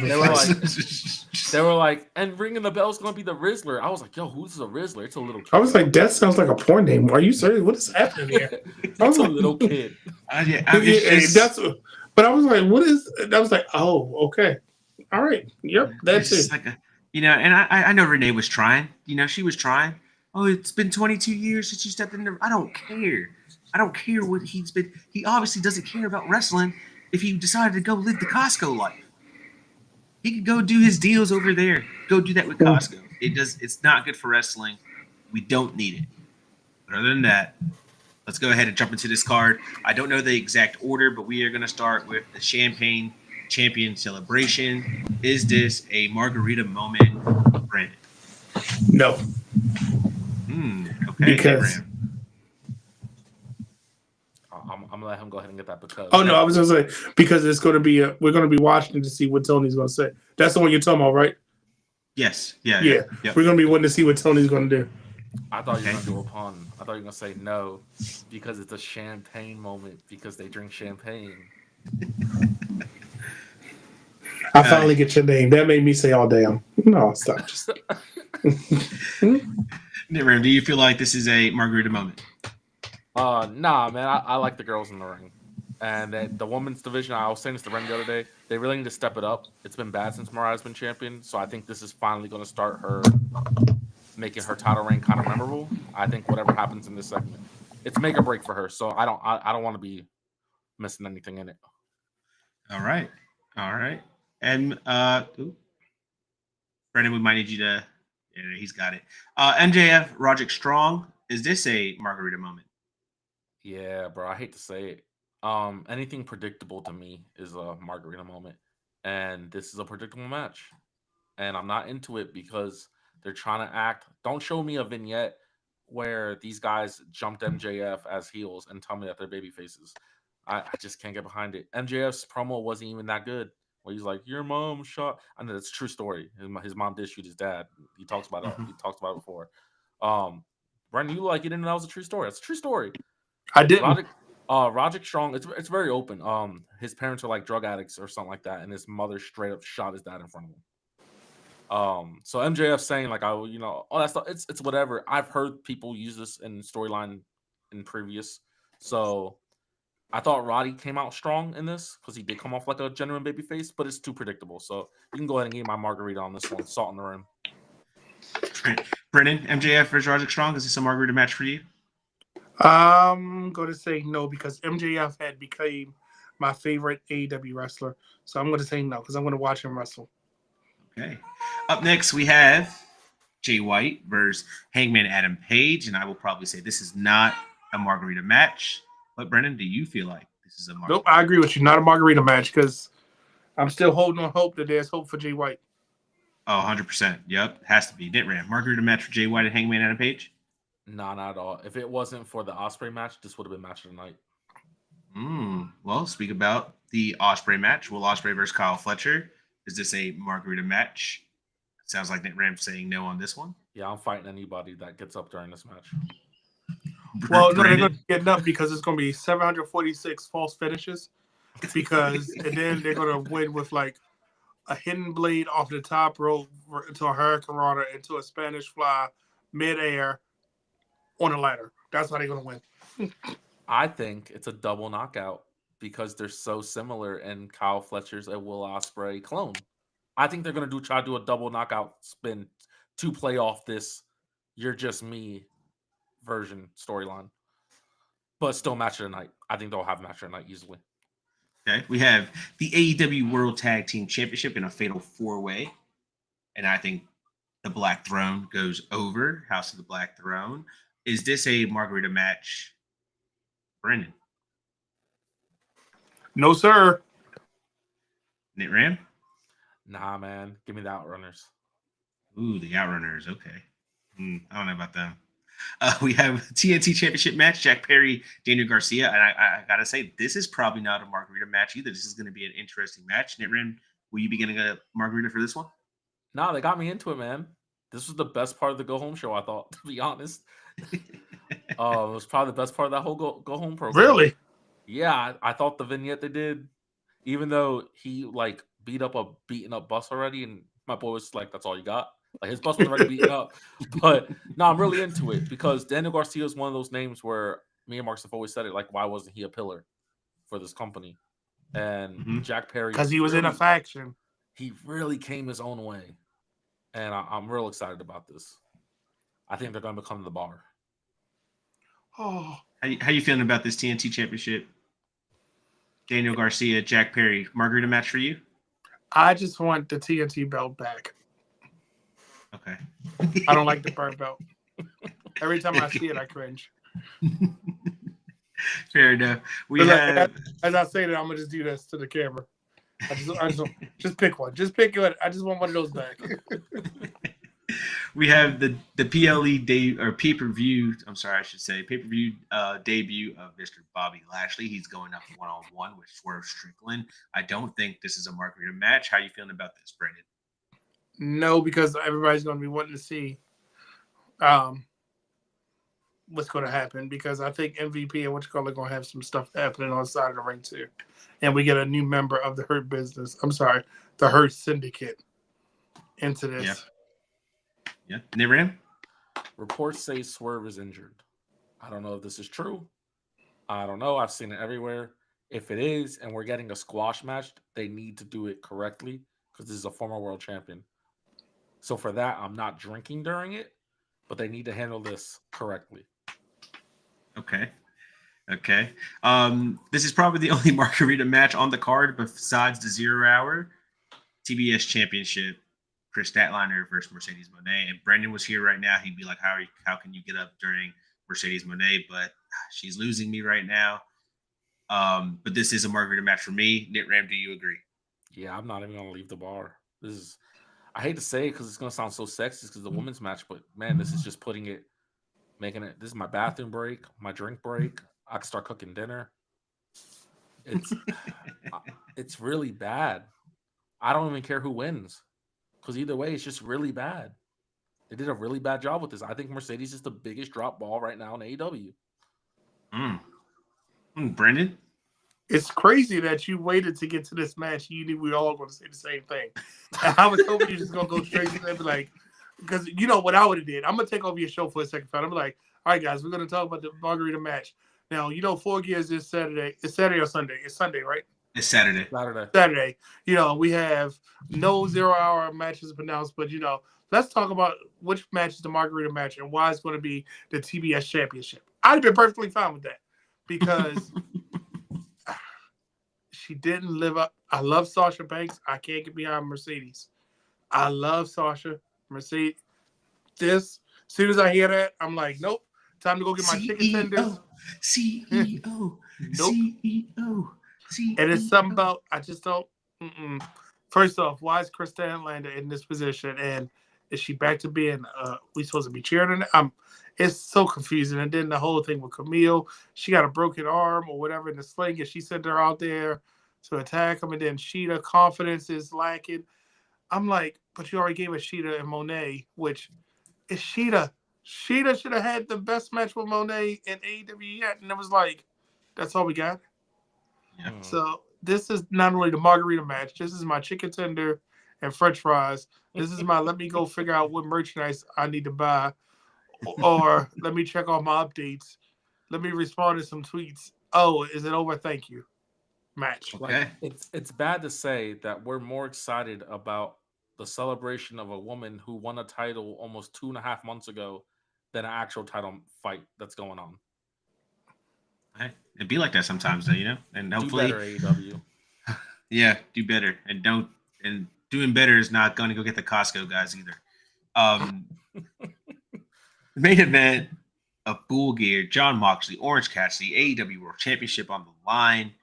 They were like, and ringing the bell is gonna be the Rizzler. I was like, yo, who's the Rizzler? It's a little kid. I was like, that sounds like a porn name. Are you serious? What is happening here? It's a little kid. But I was like, what is? I was like, oh, okay, all right, yep, that's it. Like and I know Renee was trying. You know, she was trying. Oh, it's been 22 years since you stepped in there. I don't care. I don't care what he's been. He obviously doesn't care about wrestling. If he decided to go live the Costco life, he could go do his deals over there. Go do that with Costco. It's not good for wrestling. We don't need it. But other than that, let's go ahead and jump into this card. I don't know the exact order, but we are going to start with the Champagne Champion Celebration. Is this a Margarita moment, Brandon? No. Okay. Because I'm gonna let him go ahead and get that because. Oh no, I was gonna say because it's gonna be we're gonna be watching to see what Tony's gonna say. That's the one you're talking about, right? Yes. Yeah. Yep. We're gonna be wanting to see what Tony's gonna do. I thought you were gonna do a pun. I thought you were gonna say no because it's a champagne moment because they drink champagne. I finally get your name. That made me say, "Oh damn!" No, stop. Just. Nitram, do you feel like this is a Margarita moment? Nah, man. I like the girls in the ring, and the women's division. I was saying this to Ren the other day. They really need to step it up. It's been bad since Mariah's been champion, so I think this is finally going to start her making her title reign kind of memorable. I think whatever happens in this segment, it's make or break for her. So I don't want to be missing anything in it. All right. And Brendan, we might need you to. Yeah, he's got it. MJF, Roderick Strong. Is this a Margarita moment? Yeah, bro. I hate to say it. Anything predictable to me is a Margarita moment, and this is a predictable match. And I'm not into it because they're trying to act. Don't show me a vignette where these guys jumped MJF as heels and tell me that they're baby faces. I just can't get behind it. MJF's promo wasn't even that good. Where he's like, "Your mom shot." I know that's a true story. His mom did shoot his dad. He talks about it. He talked about it before. Brendan, you like it, and that was a true story. That's a true story. I didn't. Roderick Strong. It's very open. His parents are like drug addicts or something like that, and his mother straight up shot his dad in front of him. So MJF saying like, all that stuff. It's whatever. I've heard people use this in storyline in previous. So I thought Roddy came out strong in this because he did come off like a genuine babyface, but it's too predictable. So you can go ahead and give my Margarita on this one. Salt in the rim. Brennan, MJF versus Roderick Strong. Is this a Margarita match for you? I'm going to say no because MJF had become my favorite AEW wrestler. So I'm going to say no because I'm going to watch him wrestle. Okay. Up next, we have Jay White versus Hangman Adam Page. And I will probably say this is not a Margarita match. But Brennan, do you feel like this is a Margarita? Nope, I agree with you. Not a Margarita match because I'm still holding on hope that there's hope for Jay White. Oh, 100%. Yep. Has to be. Ram. Margarita match for Jay White and Hangman Adam Page? No, not at all. If it wasn't for the Ospreay match, this would have been match of the night. Well, speak about the Ospreay match. Will Ospreay versus Kyle Fletcher? Is this a Margarita match? Sounds like Ram saying no on this one. Yeah, I'm fighting anybody that gets up during this match. Well, no, they're going to get up because it's going to be 746 false finishes. And then they're going to win with like a hidden blade off the top rope into a Hurricane Rana into a Spanish fly midair on a ladder. That's how they're going to win. I think it's a double knockout because they're so similar, and Kyle Fletcher's a Will Ospreay clone. I think they're going to try to do a double knockout spin to play off this "you're just me" version storyline, but still match of the night. I think they'll have match of the night easily. Okay, we have the AEW World Tag Team Championship in a fatal 4-way, and I think the Black Throne goes over House of the Black Throne. Is this a Margarita match, Brendan? No, sir. Ram? Nah, man. Give me the Outrunners. Ooh, the Outrunners. Okay. I don't know about them. We have TNT Championship match, Jack Perry, Daniel Garcia. And I got to say, this is probably not a Margarita match either. This is going to be an interesting match. Ram, will you be getting a Margarita for this one? Nah, they got me into it, man. This was the best part of the Go Home show, I thought, to be honest. It was probably the best part of that whole Go Home program. Really? Yeah, I thought the vignette they did, even though he like beat up a beaten up bus already, and my boy was like, "That's all you got." Like his bus was already beaten up. But no, I'm really into it because Daniel Garcia is one of those names where me and Marks have always said it. Like, why wasn't he a pillar for this company? And Jack Perry, because he was in a faction. He really came his own way, and I'm real excited about this. I think they're going to become the Bar. Oh, how you feeling about this TNT Championship? Daniel Garcia, Jack Perry, Margarita match for you? I just want the TNT belt back. Okay. I don't like the burnt belt. Every time I see it, I cringe. Fair enough. As I say that, I'm gonna just do this to the camera. I just pick one. Just pick one. I just want one of those back. We have the PLE pay-per-view. I'm sorry, I should say pay-per-view debut of Mr. Bobby Lashley. He's going up 1-on-1 with Swerve Strickland. I don't think this is a Margarita match. How are you feeling about this, Brandon? No, because everybody's going to be wanting to see what's going to happen. Because I think MVP and are going to have some stuff happening on the side of the ring too, and we get a new member of the Hurt Business. I'm sorry, the Hurt Syndicate into this. Yeah. Yeah, Ram? Reports say Swerve is injured. I don't know if this is true. I don't know. I've seen it everywhere. If it is, and we're getting a squash match, they need to do it correctly because this is a former world champion. So for that, I'm not drinking during it, but they need to handle this correctly. Okay. This is probably the only Margarita match on the card besides the 0 Hour TBS Championship. Chris Statlander versus Mercedes Moné. And Brendan was here right now. He'd be like, how can you get up during Mercedes Moné? But she's losing me right now. But this is a Margarita match for me. Ram, do you agree? Yeah, I'm not even going to leave the bar. This is, I hate to say it because it's going to sound so sexist because it's a women's match. But, man, this is just making it. This is my bathroom break, my drink break. I can start cooking dinner. It's really bad. I don't even care who wins. Because either way, it's just really bad. They did a really bad job with this. I think Mercedes is the biggest drop ball right now in AEW. Brendan? It's crazy that you waited to get to this match. You knew we were all going to say the same thing. I was hoping you were just going to go straight to that. Like, because you know what I would have did? I'm going to take over your show for a second. I'm like, all right, guys, we're going to talk about the Margarita match. Now, you know, 4 Gears is Saturday. It's Saturday or Sunday? It's Sunday, right? It's Saturday. Saturday. You know, we have no 0-hour matches announced, but, you know, let's talk about which match is the Margarita match and why it's going to be the TBS Championship. I'd have been perfectly fine with that because she didn't live up. I love Sasha Banks. I can't get behind Mercedes. I love Sasha. Mercedes. As soon as I hear that, I'm like, nope. Time to go get my chicken tenders. CEO. Nope. CEO. And it's something about, I just don't. First off, why is Krista Statlander in this position? And is she back to being, we supposed to be cheering her? It's so confusing. And then the whole thing with Camille, she got a broken arm or whatever in the sling, and she sent her out there to attack him. And then Sheeta, confidence is lacking. I'm like, but you already gave us Sheeta and Monet, which is Sheeta. Sheeta should have had the best match with Monet in AEW yet. And it was like, that's all we got. Yeah. So this is not only the Margarita match. This is my chicken tender and French fries. This is my let me go figure out what merchandise I need to buy, or let me check all my updates. Let me respond to some tweets. Oh, is it over? Thank you. Match. Okay. Like, it's bad to say that we're more excited about the celebration of a woman who won a title almost 2.5 months ago than an actual title fight that's going on. Hey, it'd be like that sometimes, though, you know. And hopefully, do better, AEW. Yeah, do better, and don't. And doing better is not going to go get the Costco guys either. The main event of Full Gear: Jon Moxley, Orange Cassidy, AEW World Championship on the line.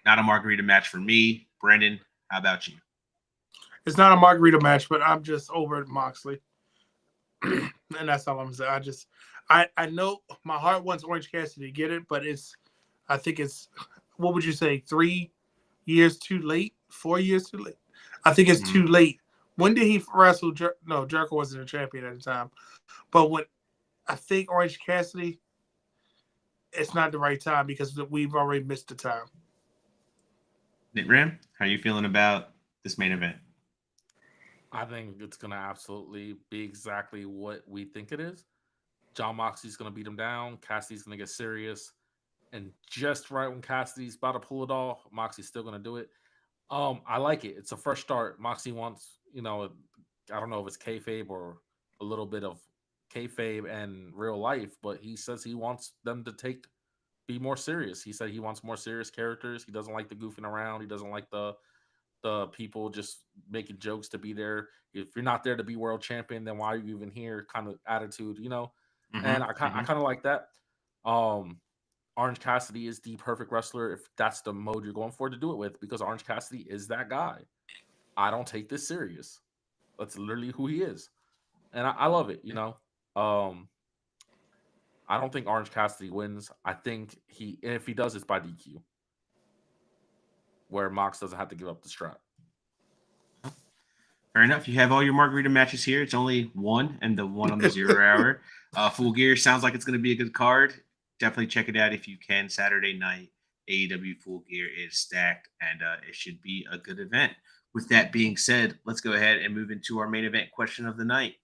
Not a Margarita match for me. Brendan, how about you? It's not a Margarita match, but I'm just over Moxley. And that's all I'm saying. I know my heart wants Orange Cassidy to get it, but I think it's, what would you say, 3 years too late? 4 years too late? I think it's too late. When did he wrestle? No, Jericho wasn't a champion at the time. But when I think Orange Cassidy, it's not the right time because we've already missed the time. Ram, how are you feeling about this main event? I think it's going to absolutely be exactly what we think it is. Jon Moxley's going to beat him down. Cassidy's going to get serious. And just right when Cassidy's about to pull it off, Moxley's still going to do it. I like it. It's a fresh start. Moxley wants, I don't know if it's kayfabe or a little bit of kayfabe and real life, but he says he wants them to be more serious. He said he wants more serious characters. He doesn't like the goofing around. He doesn't like the people just making jokes to be there. If you're not there to be world champion, then why are you even here? Kind of attitude, And I kind of like that. Orange Cassidy is the perfect wrestler if that's the mode you're going for to do it with, because Orange Cassidy is that guy. I don't take this serious. That's literally who he is. And I love it, I don't think Orange Cassidy wins. I think if he does, it's by DQ, where Mox doesn't have to give up the strap. Fair enough. You have all your Margarita matches here. It's only one, and the one on the 0 hour. Full Gear sounds like it's going to be a good card. Definitely check it out if you can. Saturday night, AEW Full Gear is stacked, and it should be a good event. With that being said, let's go ahead and move into our main event question of the night.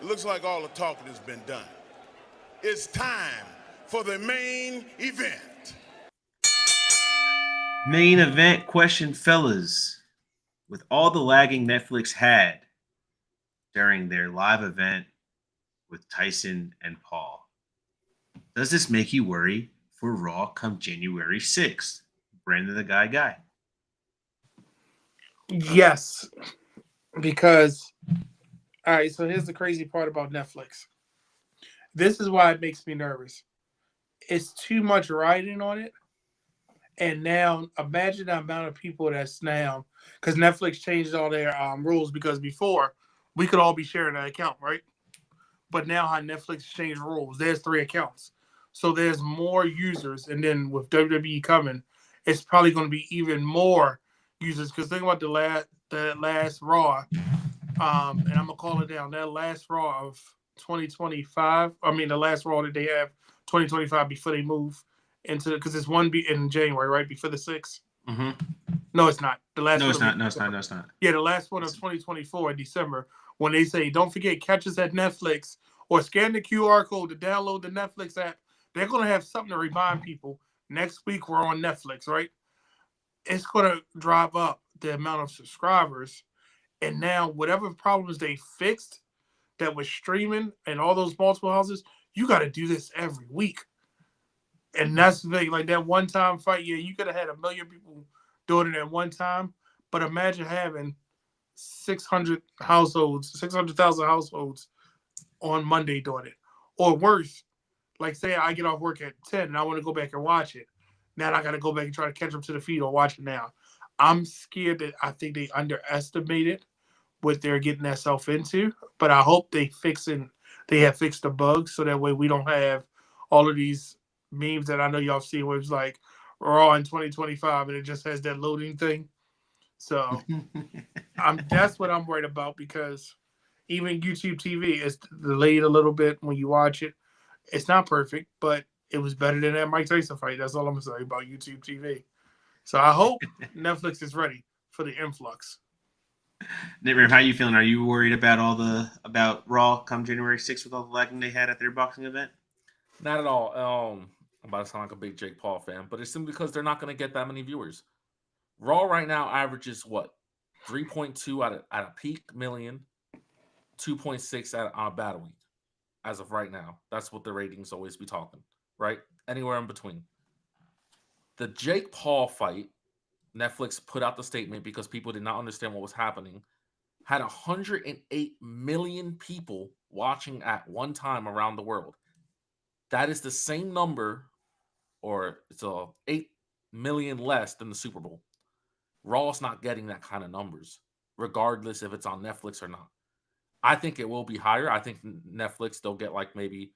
It looks like all the talking has been done. It's time for the main event. Main event question, fellas. With all the lagging Netflix had during their live event with Tyson and Paul, does this make you worry for Raw come January 6th? Brandon the Guy. Yes, because, all right, so here's the crazy part about Netflix. This is why it makes me nervous. It's too much writing on it. And now, imagine the amount of people that's now, because Netflix changed all their rules, because before, we could all be sharing an account, right? But now how Netflix changed rules, there's 3 accounts. So there's more users, and then with WWE coming, it's probably going to be even more users, because think about the last Raw, and I'm going to call it down, that last Raw of 2025, the last Raw that they have 2025 before they move into, because it's one in January, right, before the 6th? Mm-hmm. No, it's not. The last No, it's one not. No, it's not. Yeah, the last one of 2024 in December, when they say, don't forget, catch us at Netflix, or scan the QR code to download the Netflix app they're going to have something to remind people. Next week, we're on Netflix, right? It's going to drive up the amount of subscribers. And now, whatever problems they fixed that was streaming and all those multiple houses, you got to do this every week. And that's the thing. Like that one-time fight, yeah, you could have had 1 million people doing it at one time. But imagine having 600,000 households on Monday doing it. Or worse, like say I get off work at 10 and I want to go back and watch it. Now I got to go back and try to catch up to the feed or watch it now. I'm scared that I think they underestimated what they're getting themselves into. But I hope they have fixed the bugs so that way we don't have all of these memes that I know y'all see where it's like Raw in 2025 and it just has that loading thing. So that's what I'm worried about because even YouTube TV is delayed a little bit when you watch it. It's not perfect, but it was better than that Mike Tyson fight. That's all I'm going to say about YouTube TV. So I hope Netflix is ready for the influx. Nick, how are you feeling? Are you worried about Raw come January 6th with all the lagging they had at their boxing event? Not at all. I'm about to sound like a big Jake Paul fan, but it's simply because they're not going to get that many viewers. Raw right now averages what? 3.2 at a peak million, 2.6 on a bad week. As of right now, that's what the ratings always be talking, right? Anywhere in between. The Jake Paul fight, Netflix put out the statement because people did not understand what was happening, had 108 million people watching at one time around the world. That is the same number, or it's 8 million less than the Super Bowl. Raw's not getting that kind of numbers, regardless if it's on Netflix or not. I think it will be higher. I think Netflix, they'll get like maybe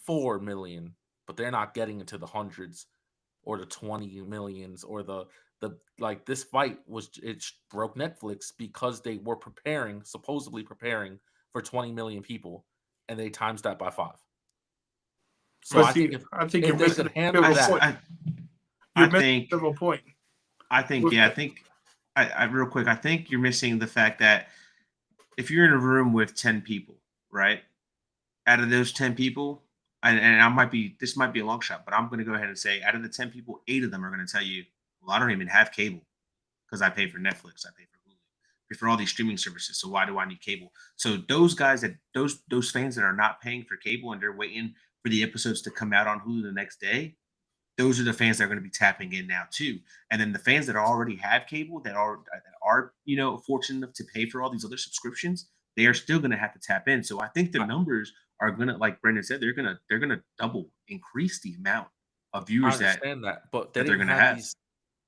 4 million, but they're not getting into the hundreds or the 20 millions or the like. This fight it broke Netflix because they were supposedly preparing for 20 million people, and they times that by 5. So I think if you're they missing could handle that, you're missing a pivotal point. I think real quick, I think you're missing the fact that if you're in a room with 10 people, right? Out of those 10 people, and this might be a long shot, but I'm going to go ahead and say out of the 10 people, 8 of them are going to tell you, well, I don't even have cable because I pay for Netflix, I pay for Hulu, I pay for all these streaming services. So why do I need cable? So those guys those fans that are not paying for cable and they're waiting for the episodes to come out on Hulu the next day, those are the fans that are going to be tapping in now too. And then the fans that already have cable that are fortunate enough to pay for all these other subscriptions, they are still going to have to tap in. So I think the numbers are going to, like Brendan said, they're going to double increase the amount of viewers but that they're going to have.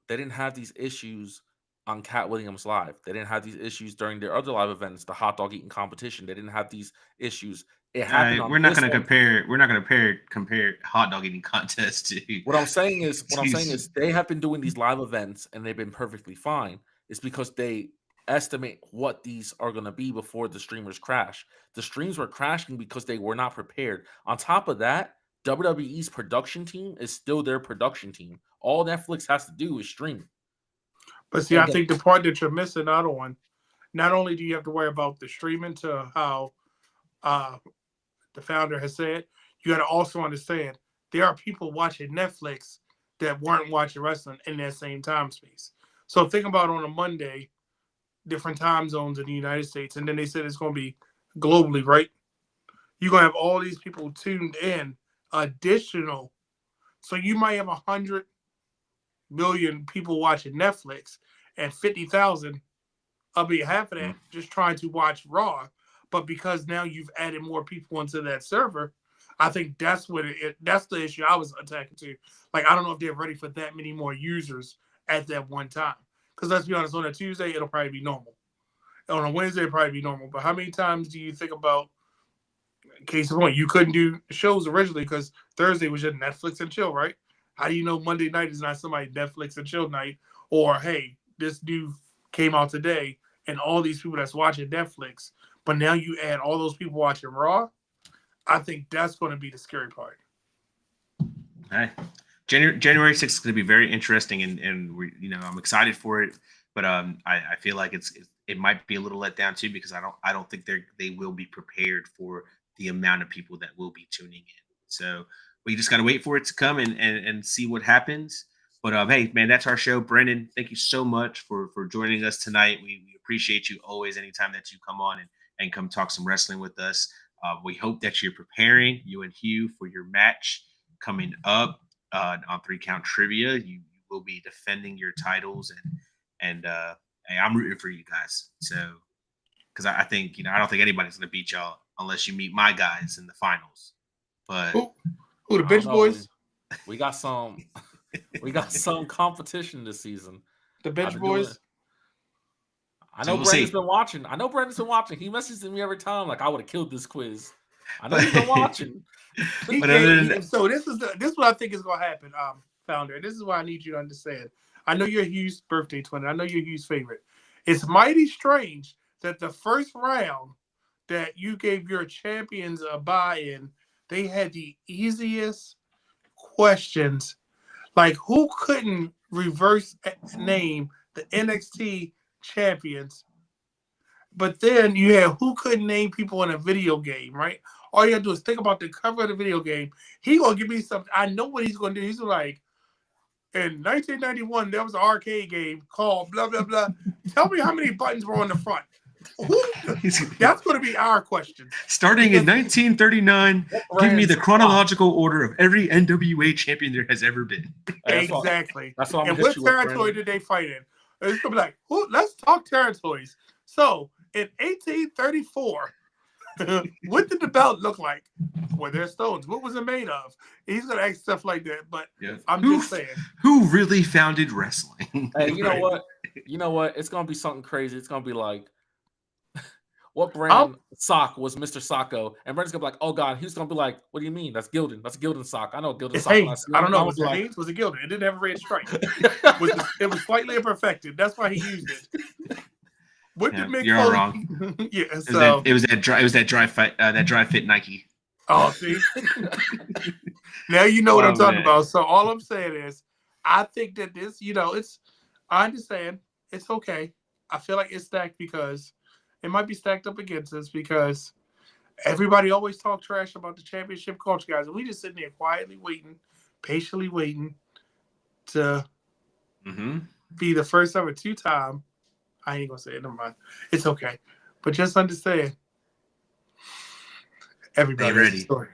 They didn't have these issues on Cat Williams Live. They didn't have these issues during their other live events, the hot dog eating competition. They didn't have these issues. It happened. We're not going to compare hot dog eating contests to. What I'm saying is they have been doing these live events and they've been perfectly fine. It's because they estimate what these are going to be before the streamers crash. The streams were crashing because they were not prepared. On top of that, WWE's production team is still their production team. All Netflix has to do is stream. But see, I think the part that you're missing out on, not only do you have to worry about the streaming to how the founder has said, you got to also understand there are people watching Netflix that weren't watching wrestling in that same time space. So think about on a Monday, different time zones in the United States, and then they said it's going to be globally, right? You're going to have all these people tuned in, additional. So you might have 100 million people watching Netflix and 50,000, I'll be half of that, just trying to watch Raw. But because now you've added more people into that server, I think that's what that's the issue I was attacking to. Like, I don't know if they're ready for that many more users at that one time. Because let's be honest, on a Tuesday, it'll probably be normal. On a Wednesday, it'll probably be normal. But how many times do you think about, case in point, you couldn't do shows originally because Thursday was just Netflix and chill, right? How do you know Monday night is not somebody Netflix and chill night? Or, hey, this dude came out today and all these people that's watching Netflix, but now you add all those people watching Raw. I think that's going to be the scary part. Hey, January 6th is going to be very interesting, and we, I'm excited for it. But I feel like it might be a little let down too because I don't think they will be prepared for the amount of people that will be tuning in. So we just got to wait for it to come and see what happens. But hey, man, that's our show. Brendan, thank you so much for joining us tonight. We appreciate you always anytime that you come on and come talk some wrestling with us. We hope that you're preparing, you and Hugh, for your match coming up on 3 Count Trivia. You will be defending your titles, and hey, I'm rooting for you guys. So, because I think, I don't think anybody's going to beat y'all unless you meet my guys in the finals. But who the bitch boys? We got some. We got some competition this season. The bench boys. I know Brandon's been watching. He messages me every time like, I would have killed this quiz. I know he's been watching. So this is what I think is gonna happen, Founder. This is why I need you to understand. I know you're a Hugh's birthday twin. I know you're Hugh's favorite. It's mighty strange that the first round that you gave your champions a buy-in, they had the easiest questions. Like, who couldn't reverse name the NXT champions? But then you had who couldn't name people in a video game, right? All you have to do is think about the cover of the video game. He gonna give me something. I know what he's gonna do. He's like, in 1991, there was an arcade game called blah, blah, blah. Tell me how many buttons were on the front. That's going to be our question. Starting in 1939, give me the chronological order of every NWA champion there has ever been. Exactly. That's what I'm and what territory did they fight in? It's going to be like, let's talk territories. So, in 1834, what did the belt look like? Were there stones? What was it made of? He's going to ask stuff like that, but yeah. I'm just saying. Who really founded wrestling? Hey, you know what? You know what? It's going to be something crazy. It's going to be like, what brand sock was Mr. Socko? And Brandon's going to be like, oh, God. He's going to be like, what do you mean? That's Gildan. That's a Gildan sock. I know Gildan sock. I don't know. Was it Haynes? Was it Gildan? It didn't have a red stripe. It was slightly imperfected. That's why he used it. What did Mick You're all wrong. Yeah, so it was that dry fit Nike. Oh, see. Now you know what I'm talking about. So all I'm saying is, I think that this, I understand. It's okay. I feel like it's stacked because it might be stacked up against us because everybody always talk trash about the championship culture, guys. And we just sitting there quietly waiting, patiently waiting to be the first ever 2-time. I ain't gonna say it. Never mind. It's okay. But just understand, everybody ready. Story.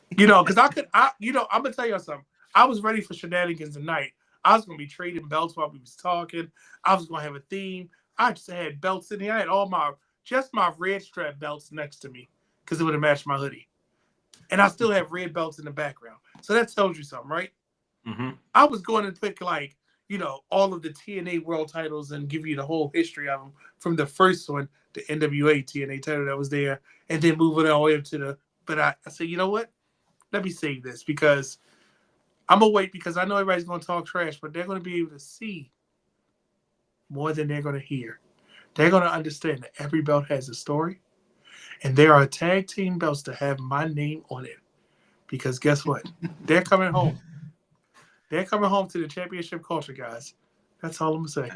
Because I'm gonna tell you something. I was ready for shenanigans tonight. I was gonna be trading belts while we was talking. I was gonna have a theme. I just had belts in here. I had all my red strap belts next to me because it would have matched my hoodie. And I still have red belts in the background. So that tells you something, right? Mm-hmm. I was going to pick all of the TNA world titles and give you the whole history of them from the first one, the NWA TNA title that was there, and then move it all the way up to but I said, you know what? Let me save this because I'm going to wait because I know everybody's going to talk trash, but they're going to be able to see more than they're going to hear. They're going to understand that every belt has a story, and there are tag team belts that have my name on it because guess what? They're coming home. They're coming home to the championship culture, guys. That's all I'm going to say.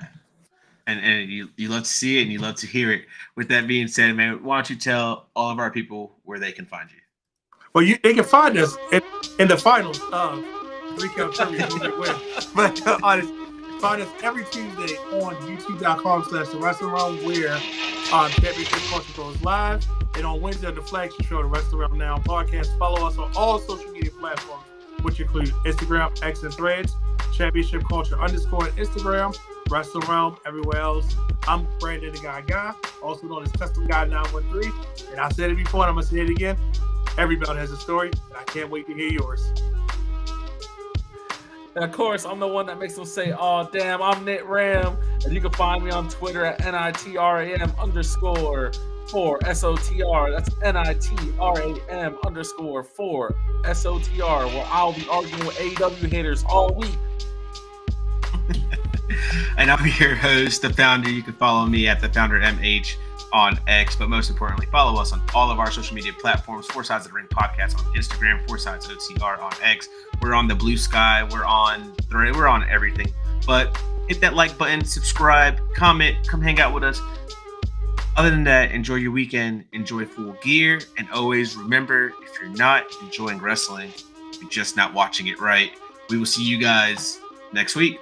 And you love to see it and you love to hear it. With that being said, man, why don't you tell all of our people where they can find you? Well, they can find us in the finals of 3 Count Trivia. But find us every Tuesday on youtube.com/The Wrestling Realm where Championship Culture goes live. And on Wednesday on the flagship show, The Wrestling Realm Now podcast. Follow us on all social media platforms, which include Instagram, X, and Threads, Championship Culture _ on Instagram, Wrestling Realm, everywhere else. I'm Brandon the Guy, also known as Custom Guy 913. And I said it before, and I'm going to say it again. Every belt has a story, and I can't wait to hear yours. And of course, I'm the one that makes them say, oh, damn, I'm Nit Ram. And you can find me on Twitter at NITRAM _ 4 SOTR. That's NITRAM _ 4 SOTR, where I'll be arguing with AEW haters all week. And I'm your host, The Founder. You can follow me at The Founder MH on X, but most importantly, follow us on all of our social media platforms. 4 Sides of the Ring podcast on Instagram, 4 Sides OTR on X. We're on the Blue Sky. We're on Thread. We're on everything. But hit that like button, subscribe, comment, come hang out with us. Other than that, enjoy your weekend, enjoy Full Gear, and always remember, if you're not enjoying wrestling, You're just not watching it right. We will see you guys next week.